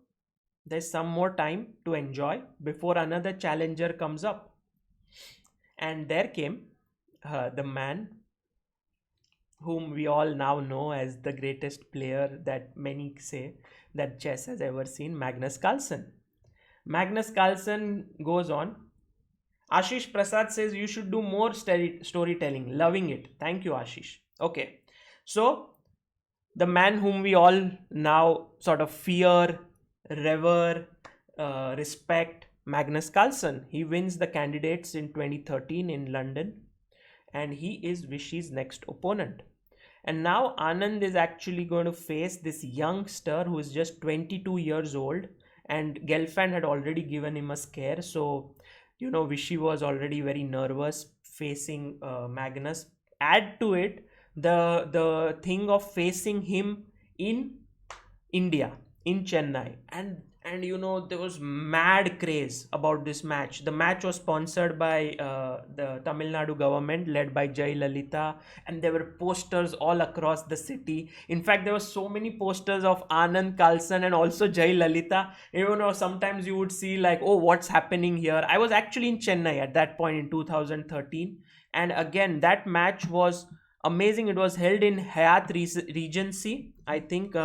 there's some more time to enjoy before another challenger comes up. And there came the man whom we all now know as the greatest player that many say that chess has ever seen, Magnus Carlsen. Magnus Carlsen goes on. Ashish Prasad says you should do more storytelling. Loving it. Thank you, Ashish. Okay. So the man whom we all now sort of fear, revere, respect, Magnus Carlsen. He wins the candidates in 2013 in London, and he is Vishy's next opponent. And now Anand is actually going to face this youngster who is just 22 years old, and Gelfand had already given him a scare. So, Vishy was already very nervous facing Magnus. Add to it the thing of facing him in India, in Chennai, and there was mad craze about this match. The match was sponsored by the Tamil Nadu government led by Jai Lalita, and there were posters all across the city. In fact, there were so many posters of Anand, Carlsen, and also Jai Lalita. Sometimes you would see like, oh, what's happening here? I was actually in Chennai at that point in 2013, and again that match was amazing. It was held in Hyatt Regency. I think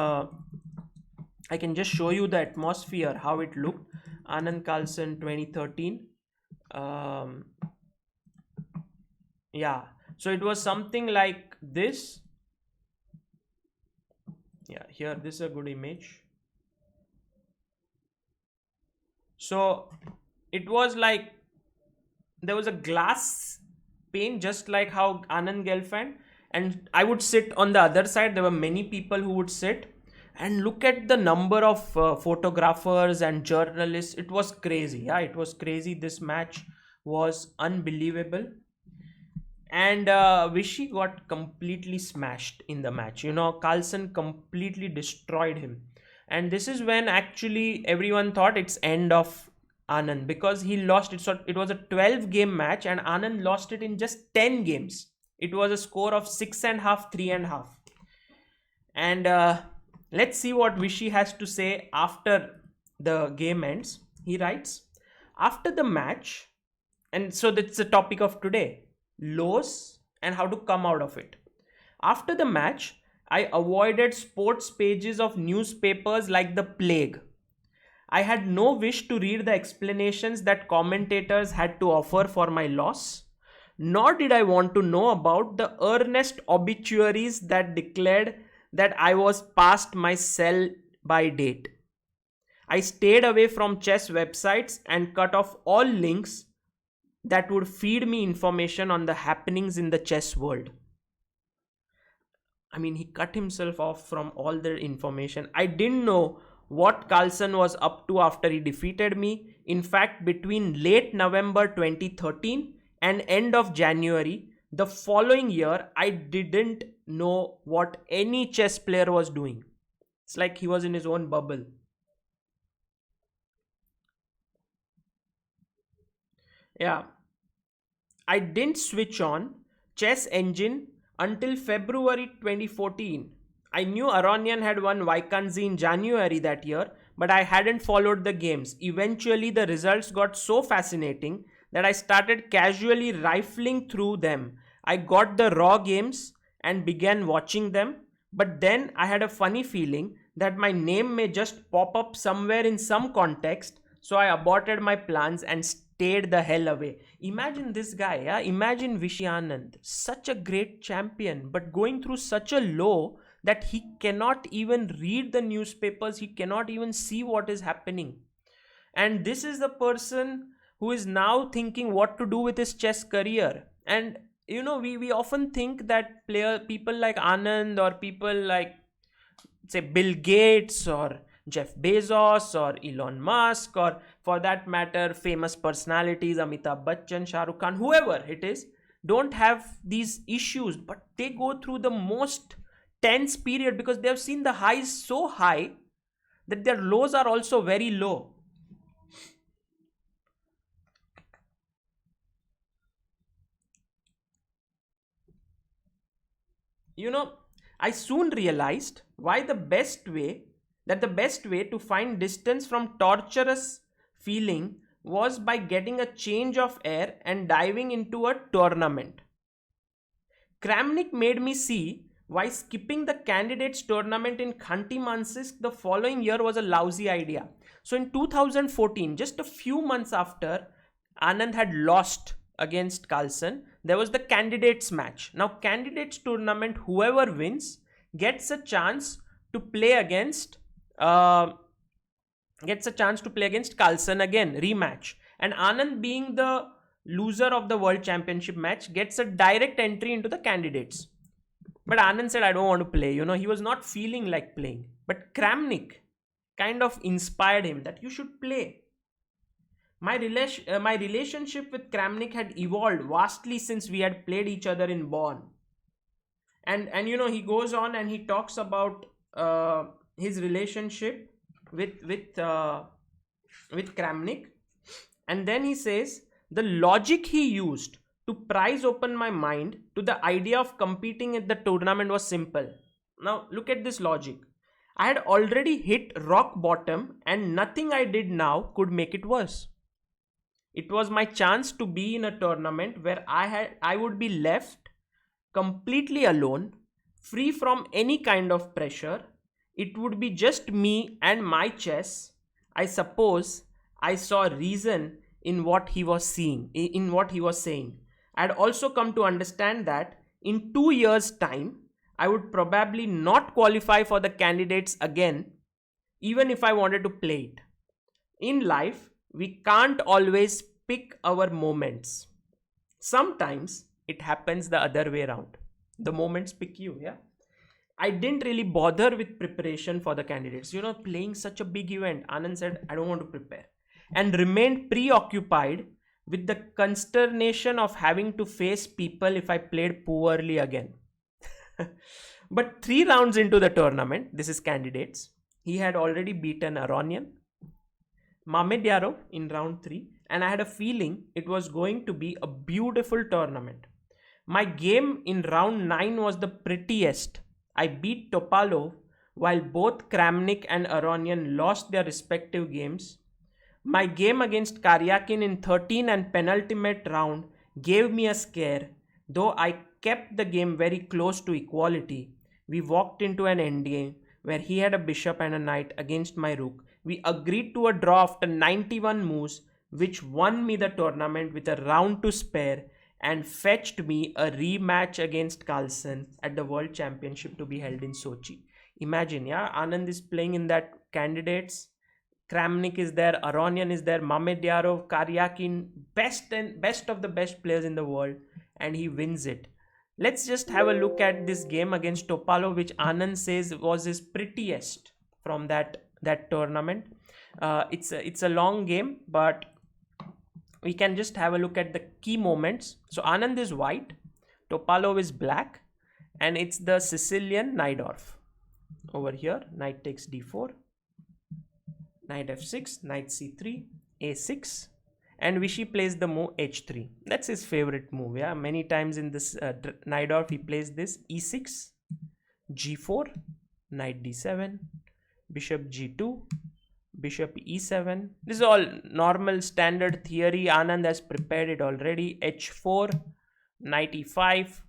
I can just show you the atmosphere, how it looked. Anand Carlsen 2013. Yeah, so it was something like this. Yeah, here, this is a good image. So it was like there was a glass pane, just like how Anand Gelfand, and I would sit on the other side. There were many people who would sit. And look at the number of photographers and journalists. It was crazy. Yeah, it was crazy. This match was unbelievable. And Vishy got completely smashed in the match. Carlsen completely destroyed him. And this is when actually everyone thought it's end of Anand, because he lost it. So it was a 12-game match and Anand lost it in just 10 games. It was a score of 6.5, 3.5. And let's see what Vishy has to say after the game ends. He writes, after the match, and so that's the topic of today, lows and how to come out of it. After the match, I avoided sports pages of newspapers like the plague. I had no wish to read the explanations that commentators had to offer for my loss, nor did I want to know about the earnest obituaries that declared that I was past my sell-by date. I stayed away from chess websites and cut off all links that would feed me information on the happenings in the chess world. I mean, he cut himself off from all the information. I didn't know what Carlsen was up to after he defeated me. In fact, between late November 2013 and end of January, the following year, I didn't know what any chess player was doing. It's like he was in his own bubble. Yeah. I didn't switch on Chess Engine until February 2014. I knew Aronian had won Vaikanzi in January that year, but I hadn't followed the games. Eventually, the results got so fascinating that I started casually rifling through them. I got the raw games and began watching them, but then I had a funny feeling that my name may just pop up somewhere in some context, so I aborted my plans and stayed the hell away. Imagine this guy, yeah? Imagine Vishy Anand, such a great champion, but going through such a low that he cannot even read the newspapers, he cannot even see what is happening. And this is the person who is now thinking what to do with his chess career. And you know, we often think that people like Anand or people like, say, Bill Gates or Jeff Bezos or Elon Musk, or for that matter, famous personalities, Amitabh Bachchan, Shah Rukh Khan, whoever it is, don't have these issues, but they go through the most tense period because they have seen the highs so high that their lows are also very low. You know, I soon realized the best way to find distance from torturous feeling was by getting a change of air and diving into a tournament. Kramnik made me see why skipping the candidates tournament in Khanty-Mansisk the following year was a lousy idea. So in 2014, just a few months after Anand had lost against Carlsen, there was the candidates match. Now candidates tournament, whoever wins gets a chance to play against Carlsen again, rematch. And Anand, being the loser of the world championship match, gets a direct entry into the candidates. But Anand said, I don't want to play. You know, he was not feeling like playing. But Kramnik kind of inspired him that you should play. My relationship with Kramnik had evolved vastly since we had played each other in Bonn. And you know, he goes on and he talks about his relationship with Kramnik. And then he says, the logic he used to prise open my mind to the idea of competing at the tournament was simple. Now look at this logic. I had already hit rock bottom and nothing I did now could make it worse. It was my chance to be in a tournament where I would be left completely alone, free from any kind of pressure. It would be just me and my chess. I suppose I saw reason in what he was saying. I had also come to understand that in 2 years' time, I would probably not qualify for the candidates again, even if I wanted to play it. In life, we can't always pick our moments. Sometimes it happens the other way around. The moments pick you, yeah? I didn't really bother with preparation for the candidates. You know, playing such a big event, Anand said, I don't want to prepare. And remained preoccupied with the consternation of having to face people if I played poorly again. But 3 rounds into the tournament, this is candidates, he had already beaten Aronian, Mamedyarov in round 3, and I had a feeling it was going to be a beautiful tournament. My game in round 9 was the prettiest. I beat Topalov while both Kramnik and Aronian lost their respective games. My game against Karyakin in 13 and penultimate round gave me a scare, though I kept the game very close to equality. We walked into an endgame where he had a bishop and a knight against my rook. We agreed to a draw after 91 moves, which won me the tournament with a round to spare and fetched me a rematch against Carlsen at the World Championship to be held in Sochi. Imagine, yeah, Anand is playing in that candidates. Kramnik is there, Aronian is there, Mamedyarov, Karyakin, best of the best players in the world, and he wins it. Let's just have a look at this game against Topalov, which Anand says was his prettiest from that tournament. It's a long game, but we can just have a look at the key moments. So Anand is white, Topalov is black, and it's the Sicilian Najdorf. Over here, knight takes d4, knight f6, knight c3, a6, and Vishy plays the move h3. That's his favorite move. Yeah, many times in this Najdorf he plays this e6, g4, knight d7, bishop g2, bishop e7. This is all normal standard theory. Anand has prepared it already. h4, knight e5,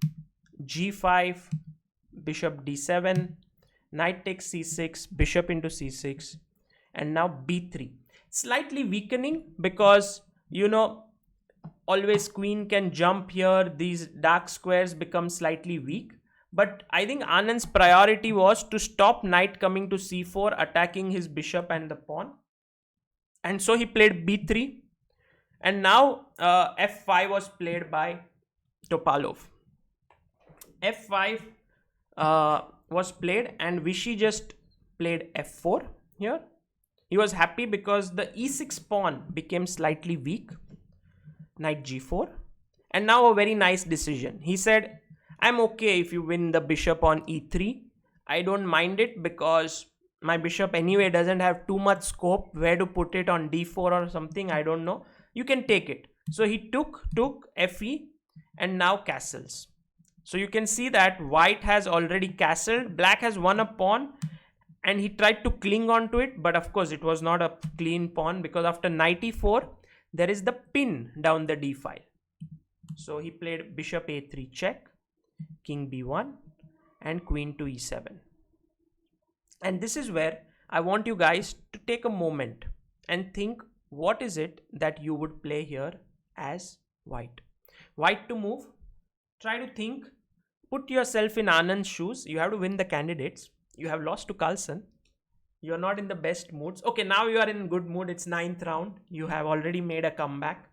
g5, bishop d7, knight takes c6, bishop into c6, and now b3. Slightly weakening because, you know, always queen can jump here. These dark squares become slightly weak. But I think Anand's priority was to stop knight coming to c4, attacking his bishop and the pawn. And so he played b3. And now f5 was played by Topalov. f5 was played and Vishy just played f4 here. He was happy because the e6 pawn became slightly weak. Knight g4. And now a very nice decision. He said, I'm okay if you win the bishop on e3. I don't mind it because my bishop anyway doesn't have too much scope. Where to put it on d4 or something, I don't know. You can take it. So he took fe and now castles. So you can see that white has already castled. Black has won a pawn and he tried to cling on to it. But of course it was not a clean pawn because after knight e4, there is the pin down the d file. So he played bishop a3 check, king b1 and queen to e7. And this is where I want you guys to take a moment and think, what is it that you would play here as white? White to move. Try to think, put yourself in Anand's shoes. You have to win the candidates. You have lost to Carlsen. You're not in the best moods. Okay, now you are in good mood. It's 9th round. You have already made a comeback.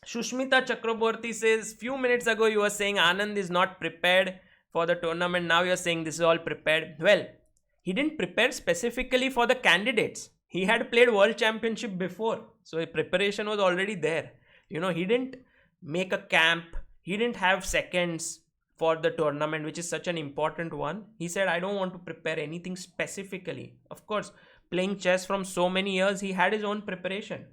Shushmita Chakraborty says, few minutes ago you were saying Anand is not prepared for the tournament. Now you're saying this is all prepared. Well, he didn't prepare specifically for the candidates. He had played World Championship before. So his preparation was already there. You know, he didn't make a camp. He didn't have seconds for the tournament, which is such an important one. He said, I don't want to prepare anything specifically. Of course, playing chess from so many years, he had his own preparation.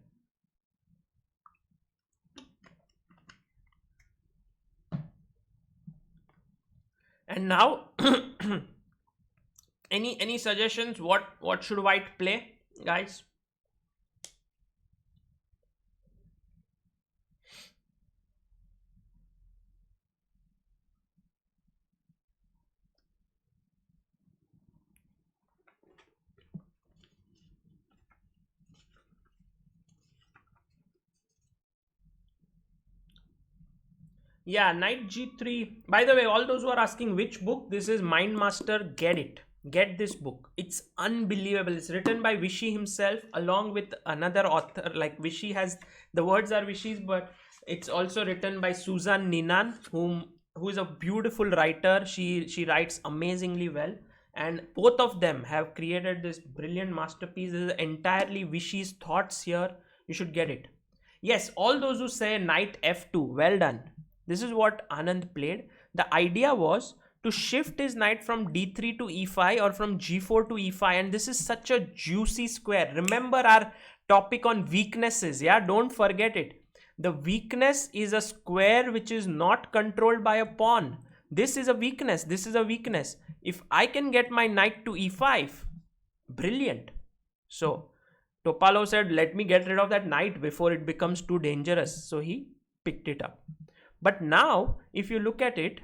And now, any suggestions? What should white play, guys? Yeah, knight g3. By the way, all those who are asking which book, this is Mind Master. Get it. Get this book. It's unbelievable. It's written by Vishy himself along with another author. Like Vishy has, the words are Vishy's, but it's also written by Susan Ninan, who is a beautiful writer. She writes amazingly well. And both of them have created this brilliant masterpiece. This is entirely Vishy's thoughts here. You should get it. Yes, all those who say knight f2, well done. This is what Anand played. The idea was to shift his knight from d3 to e5 or from g4 to e5. And this is such a juicy square. Remember our topic on weaknesses. Yeah, don't forget it. The weakness is a square which is not controlled by a pawn. This is a weakness. This is a weakness. If I can get my knight to e5, brilliant. So Topalov said, let me get rid of that knight before it becomes too dangerous. So he picked it up. But now, if you look at it,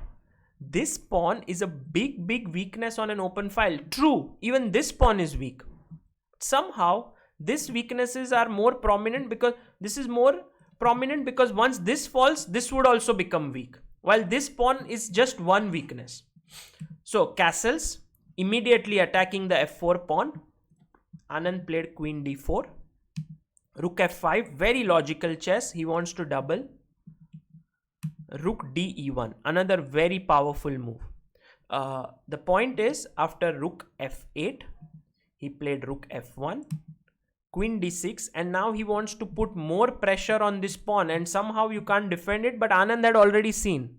this pawn is a big weakness on an open file. True, even this pawn is weak. Somehow, these weaknesses are more prominent because this is more prominent because once this falls, this would also become weak. While this pawn is just one weakness. So, castles, immediately attacking the f4 pawn. Anand played queen d4. Rook f5, very logical chess. He wants to double. Rook d e1, another very powerful move. The point is, after rook f8, he played rook f1, queen d6, and now he wants to put more pressure on this pawn, and somehow you can't defend it, but Anand had already seen.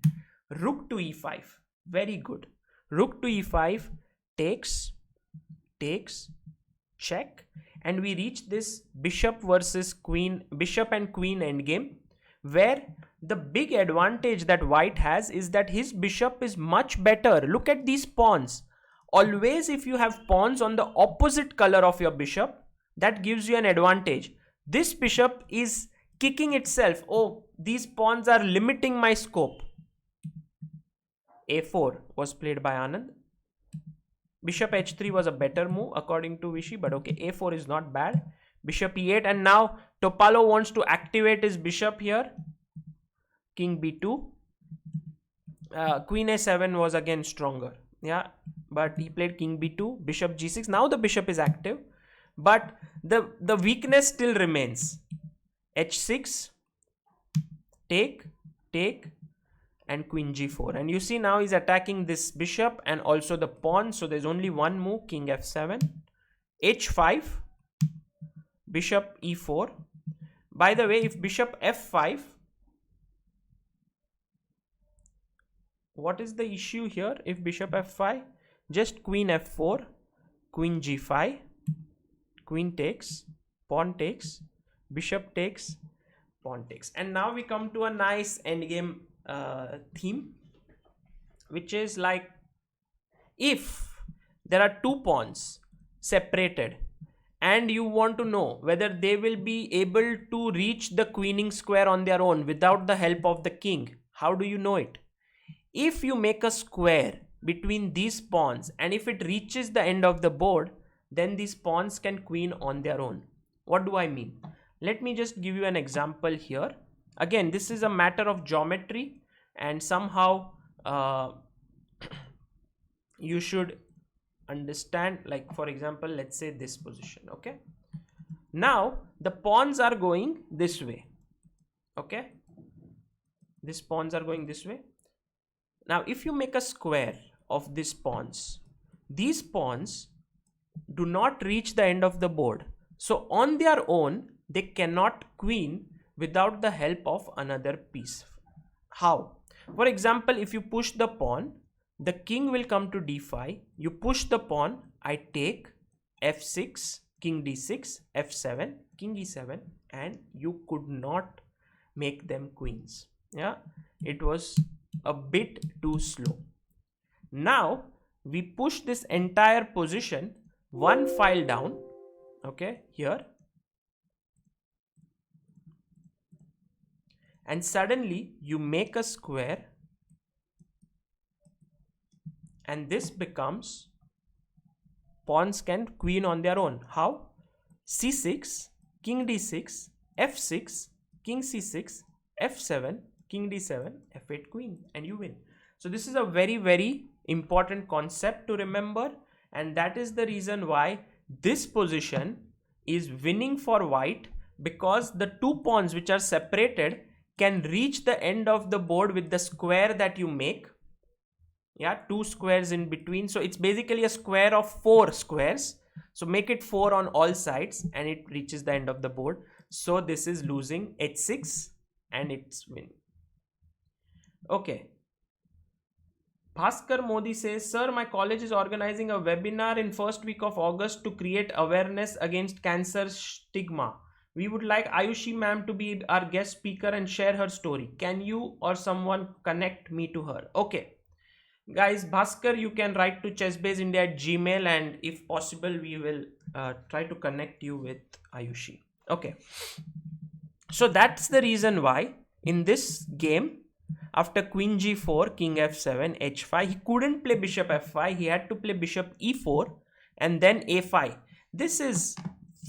Rook to e5, very good. Rook to e5 takes, check, and we reach this bishop versus queen, bishop and queen endgame, where the big advantage that white has is that his bishop is much better. Look at these pawns. Always if you have pawns on the opposite color of your bishop, that gives you an advantage. This bishop is kicking itself. Oh, these pawns are limiting my scope. a4 was played by Anand. Bishop h3 was a better move according to Vishy, but okay, a4 is not bad. Bishop e8, and now Topalo wants to activate his bishop here. King b2. Queen a7 was again stronger. Yeah, but he played king b2, bishop g6. Now the bishop is active, but the weakness still remains. h6, take, and queen g4. And you see now he's attacking this bishop and also the pawn. So there's only one move, king f7, h5, bishop e4. By the way, if bishop f5, what is the issue here? If bishop f5, just queen f4, queen g5, queen takes, pawn takes, bishop takes, pawn takes. And now we come to a nice endgame theme, which is like, if there are two pawns separated and you want to know whether they will be able to reach the queening square on their own without the help of the king, how do you know it? If you make a square between these pawns and if it reaches the end of the board, then these pawns can queen on their own. What do I mean? Let me just give you an example here. Again, this is a matter of geometry, and somehow you should understand, like for example, let's say this position. Okay, now the pawns are going this way. Okay, these pawns are going this way. Now if you make a square of these pawns do not reach the end of the board, so on their own they cannot queen without the help of another piece. How? For example, if you push the pawn, the king will come to d5, you push the pawn, I take, f6, king d6, f7, king e7, and you could not make them queens. Yeah, it was a bit too slow. Now we push this entire position one file down, okay, here, and suddenly you make a square and this becomes pawns can queen on their own. How? c6, king d6, f6, king c6, f7, king d7, f8 queen, and you win. So this is a very, very important concept to remember, and that is the reason why this position is winning for white, because the two pawns which are separated can reach the end of the board with the square that you make. Yeah, two squares in between, so it's basically a square of 4 squares, so make it 4 on all sides and it reaches the end of the board. So this is losing h6 and it's win. Okay, Bhaskar Modi says, sir, my college is organizing a webinar in first week of August to create awareness against cancer stigma. We would like Ayushi ma'am to be our guest speaker and share her story. Can you or someone connect me to her? Okay, guys, Bhaskar, you can write to chessbaseindia at gmail, and if possible we will try to connect you with Ayushi. Okay, so that's the reason why in this game, after queen g4, king f7, h5, he couldn't play bishop f5, he had to play bishop e4 and then a5. This is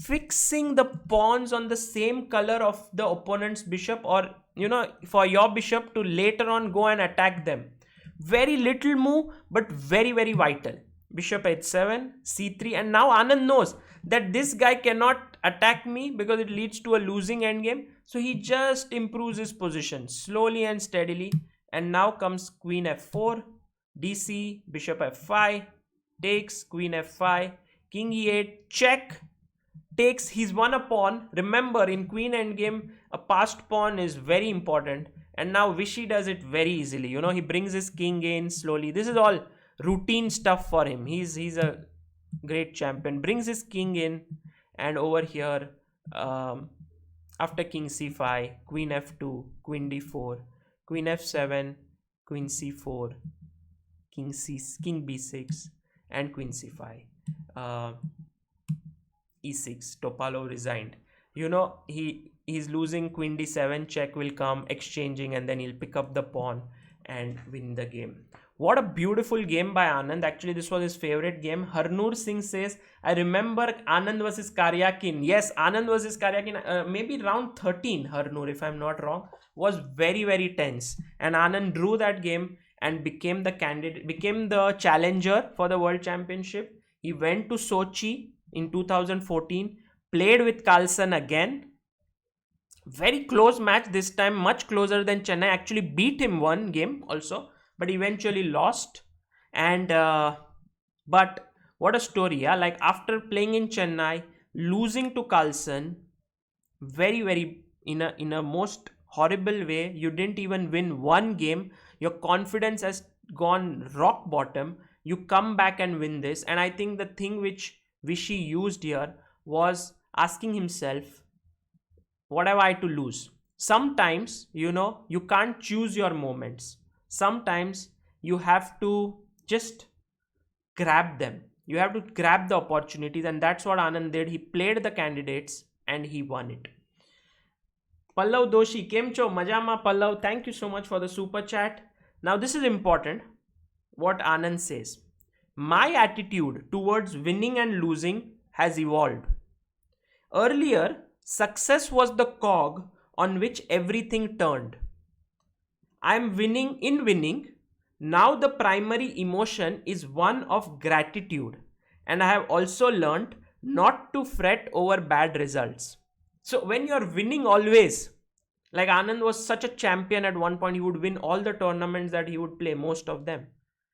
fixing the pawns on the same color of the opponent's bishop, or you know, for your bishop to later on go and attack them. Very little move, but very, very vital. bishop h7, c3, and now Anand knows that this guy cannot attack me because it leads to a losing endgame. So he just improves his position slowly and steadily. And now comes queen f4, dc, bishop f5, takes, queen f5, king e8, check, takes. He's won a pawn. Remember, in queen endgame, a passed pawn is very important. And now Vishy does it very easily. You know, he brings his king in slowly. This is all routine stuff for him. He's a great champion. Brings his king in, and over here, after king c5, queen f2, queen d4, queen f7, queen c4, king b6, and queen c5, e6. Topalov resigned. You know, he's losing. Queen d7, check will come, exchanging, and then he'll pick up the pawn and win the game. What a beautiful game by Anand. Actually, this was his favorite game. Harnoor Singh says, I remember Anand versus Karyakin. Yes, Anand versus Karyakin, maybe round 13, Harnoor, if I'm not wrong, was very, very tense. And Anand drew that game and became the challenger for the World Championship. He went to Sochi in 2014, played with Carlsen again. Very close match this time, much closer than Chennai. Actually beat him one game also, but eventually lost. And but what a story, yeah. Like, after playing in Chennai, losing to Carlsen, very, very in a most horrible way. You didn't even win one game. Your confidence has gone rock bottom. You come back and win this. And I think the thing which Vishy used here was asking himself, what have I to lose? Sometimes, you know, you can't choose your moments. Sometimes you have to just grab them. You have to grab the opportunities, and that's what Anand did. He played the candidates and he won it. Pallav Doshi, Kemcho, Majama Pallav, thank you so much for the super chat. Now this is important, what Anand says. My attitude towards winning and losing has evolved. Earlier, success was the cog on which everything turned. I am winning in winning. Now the primary emotion is one of gratitude, and I have also learned not to fret over bad results. So when you're winning always, like Anand was such a champion at one point, he would win all the tournaments that he would play, most of them.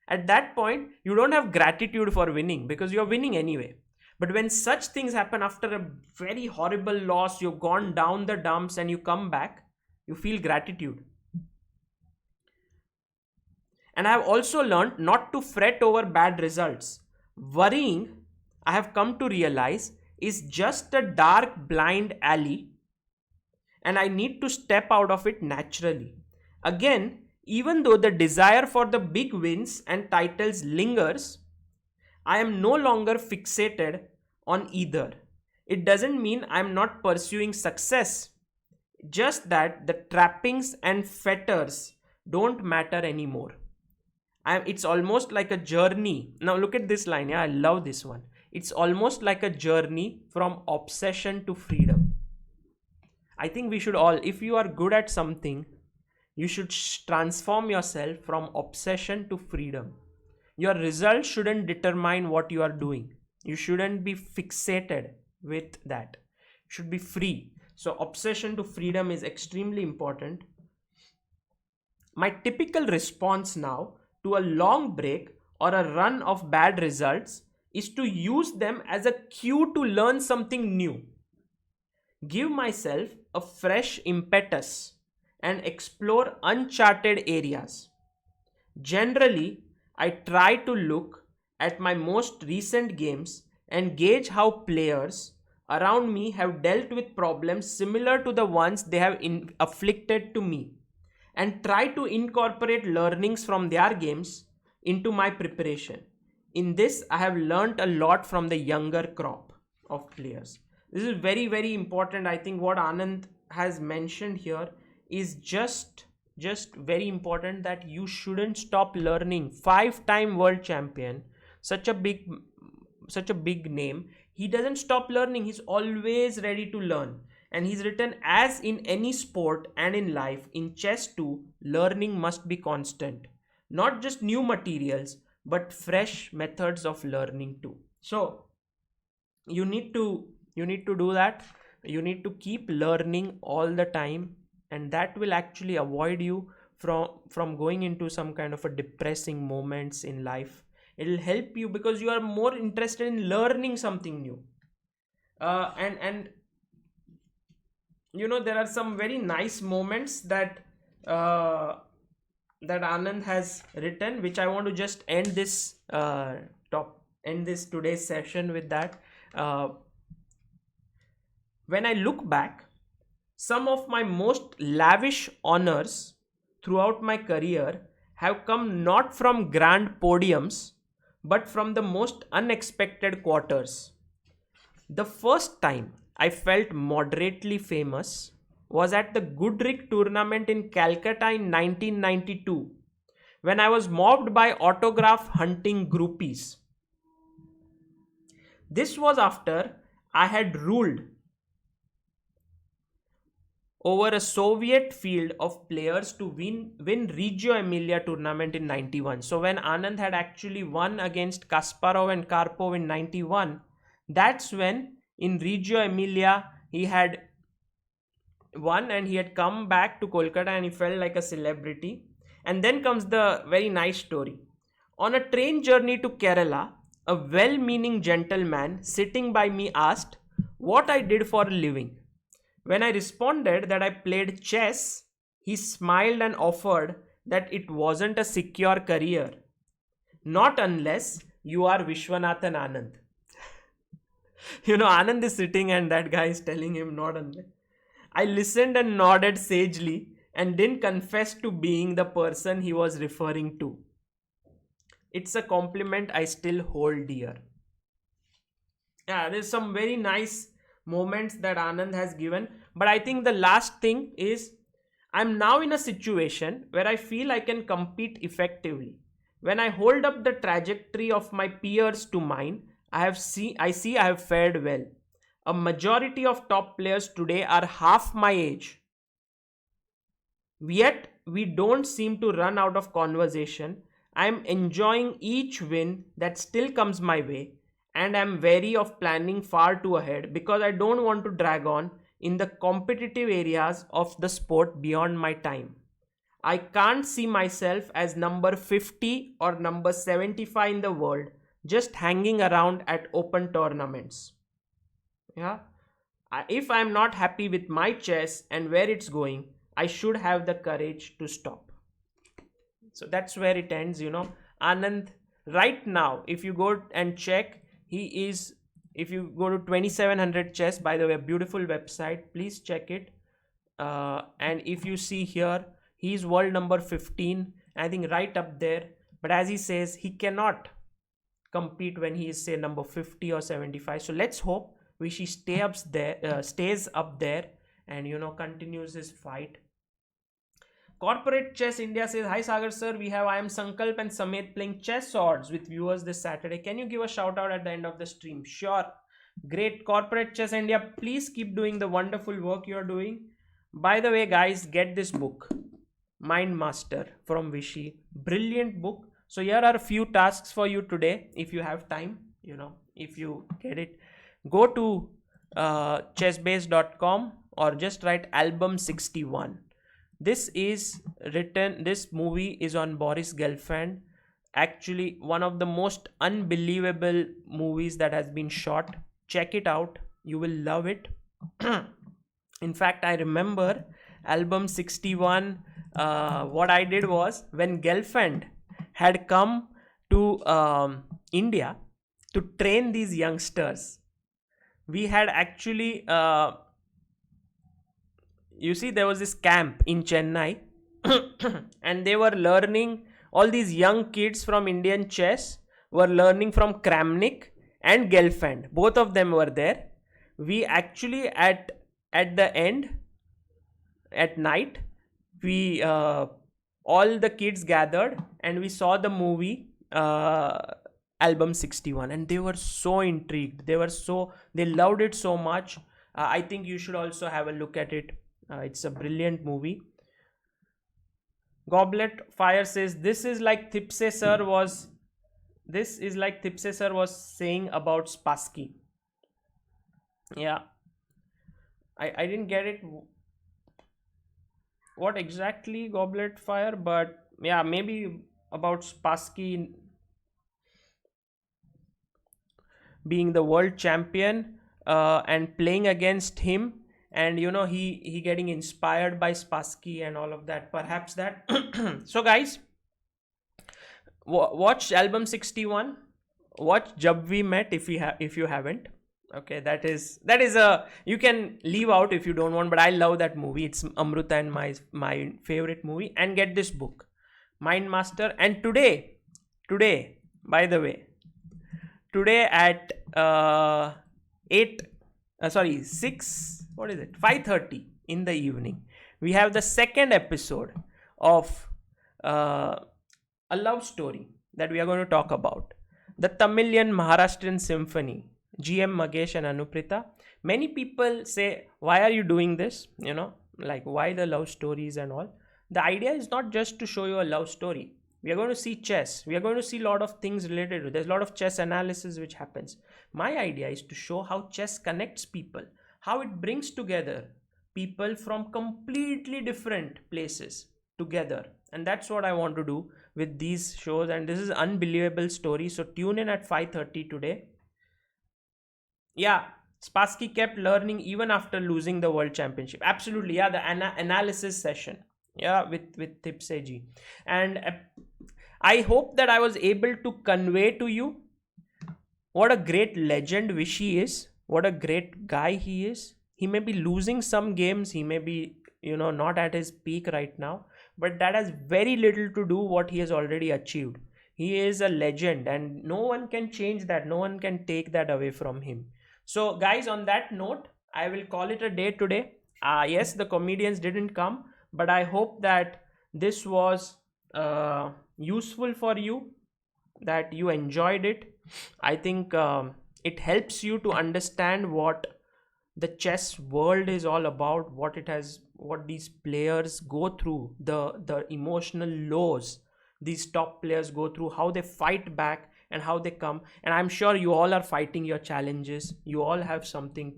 At that point, you don't have gratitude for winning because you're winning anyway. But when such things happen after a very horrible loss, you've gone down the dumps and you come back, you feel gratitude. And I have also learned not to fret over bad results. Worrying, I have come to realize, is just a dark, blind alley, and I need to step out of it naturally. Again, even though the desire for the big wins and titles lingers, I am no longer fixated on either. It doesn't mean I am not pursuing success, just that the trappings and fetters don't matter anymore. It's almost like a journey. Now look at this line. Yeah, I love this one. It's almost like a journey from obsession to freedom. I think we should all, if you are good at something, you should transform yourself from obsession to freedom. Your results shouldn't determine what you are doing. You shouldn't be fixated with that. You should be free. So obsession to freedom is extremely important. My typical response now to a long break or a run of bad results is to use them as a cue to learn something new. Give myself a fresh impetus and explore uncharted areas. Generally, I try to look at my most recent games and gauge how players around me have dealt with problems similar to the ones they have afflicted to me, and try to incorporate learnings from their games into my preparation. In this, I have learned a lot from the younger crop of players. This is very, very important. I think what Anand has mentioned here is just very important, that you shouldn't stop learning. 5-time world champion, such a big name, he doesn't stop learning. He's always ready to learn. And he's written, as in any sport and in life, in chess too, learning must be constant. Not just new materials, but fresh methods of learning too. So you need to do that. You need to keep learning all the time, and that will actually avoid you from going into some kind of a depressing moments in life. It will help you because you are more interested in learning something new. And there are some very nice moments that Anand has written, which I want to just end this today's session with that. When I look back, some of my most lavish honors throughout my career have come not from grand podiums, but from the most unexpected quarters. The first time I felt moderately famous was at the Goodrick tournament in Calcutta in 1992, when I was mobbed by autograph hunting groupies. This was after I had ruled over a Soviet field of players to win Reggio Emilia tournament in 91. So when Anand had actually won against Kasparov and Karpov in 91, that's when in Reggio Emilia he had won and he had come back to Kolkata and he felt like a celebrity. And then comes the very nice story. On a train journey to Kerala, a well-meaning gentleman sitting by me asked what I did for a living. When I responded that I played chess, he smiled and offered that it wasn't a secure career. Not unless you are Vishwanathan Anand. Anand is sitting and that guy is telling him not unless. I listened and nodded sagely and didn't confess to being the person he was referring to. It's a compliment I still hold dear. Yeah, there's some very nice moments that Anand has given, but I think the last thing is I'm now in a situation where I feel I can compete effectively. When I hold up the trajectory of my peers to mine, I see I have fared well. A majority of top players today are half my age. Yet we don't seem to run out of conversation. I am enjoying each win that still comes my way, and I am wary of planning far too ahead because I don't want to drag on in the competitive areas of the sport beyond my time. I can't see myself as number 50 or number 75 in the world just hanging around at open tournaments. Yeah, if I am not happy with my chess and where it's going, I should have the courage to stop. So that's where it ends. Anand right now, if you go and check, if you go to 2700 chess, by the way, a beautiful website, please check it. And if you see here, he's world number 15, I think right up there. But as he says, he cannot compete when he is say number 50 or 75. So let's hope Vishy stays up there and continues his fight. Corporate Chess India says, hi Sagar sir, I am Sankalp and Samet playing chess swords with viewers this Saturday. Can you give a shout out at the end of the stream? Sure. Great. Corporate Chess India, please keep doing the wonderful work you are doing. By the way, guys, get this book, Mind Master from Vishy. Brilliant book. So here are a few tasks for you today. If you have time, if you get it, go to chessbase.com or just write album 61. This movie is on Boris Gelfand. Actually, one of the most unbelievable movies that has been shot. Check it out. You will love it. In fact, I remember album 61. What I did was, when Gelfand had come to India to train these youngsters, we had actually there was this camp in Chennai and they were learning, all these young kids from Indian chess were learning from Kramnik and Gelfand. Both of them were there. We actually at the end, at night, we all the kids gathered and we saw the movie album 61, and they were so intrigued. They loved it so much. I think you should also have a look at it. It's a brilliant movie. Goblet Fire says, this is like Thipse sir was this is like Tipse sir was saying about Spassky. Yeah, I didn't get it what exactly Goblet Fire, but yeah, maybe about Spassky being the world champion and playing against him, and you know, he getting inspired by Spassky and all of that, perhaps that. So guys, watch album 61, watch Jab We Met if you haven't. Okay, that is a, you can leave out if you don't want, but I love that movie. It's Amruta and my favorite movie. And get this book, Mind Master. And today, by the way, today at 5:30 in the evening, we have the second episode of a love story that we are going to talk about, the Tamilian Maharashtrian Symphony, GM Magesh and Anuprita. Many people say, why are you doing this? You know, like, why the love stories and all? The idea is not just to show you a love story. We are going to see chess. We are going to see a lot of things related to it. There's a lot of chess analysis which happens. My idea is to show how chess connects people, how it brings together people from completely different places together. And that's what I want to do with these shows. And this is an unbelievable story. So tune in at 5:30 today. Yeah, Spassky kept learning even after losing the world championship. Absolutely. Yeah, the analysis session. Yeah, with Tipseji. And I hope that I was able to convey to you what a great legend Vishy is, what a great guy he is. He may be losing some games, he may be, you know, not at his peak right now, but that has very little to do what he has already achieved. He is a legend and no one can change that. No one can take that away from him. So guys, on that note, I will call it a day today. Yes, the comedians didn't come, but I hope that this was useful for you, that you enjoyed it. I think it helps you to understand what the chess world is all about, what these players go through, the emotional lows these top players go through, how they fight back and how they come. And I'm sure you all are fighting your challenges. You all have something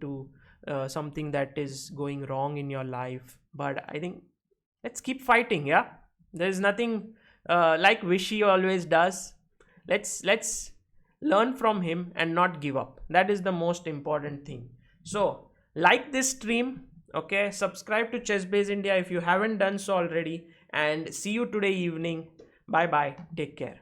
that is going wrong in your life, but I think let's keep fighting. Yeah, there's nothing like Vishy always does. Let's learn from him and not give up. That is the most important thing. So like this stream, okay, subscribe to ChessBase India if you haven't done so already, and see you today evening. Bye bye, take care.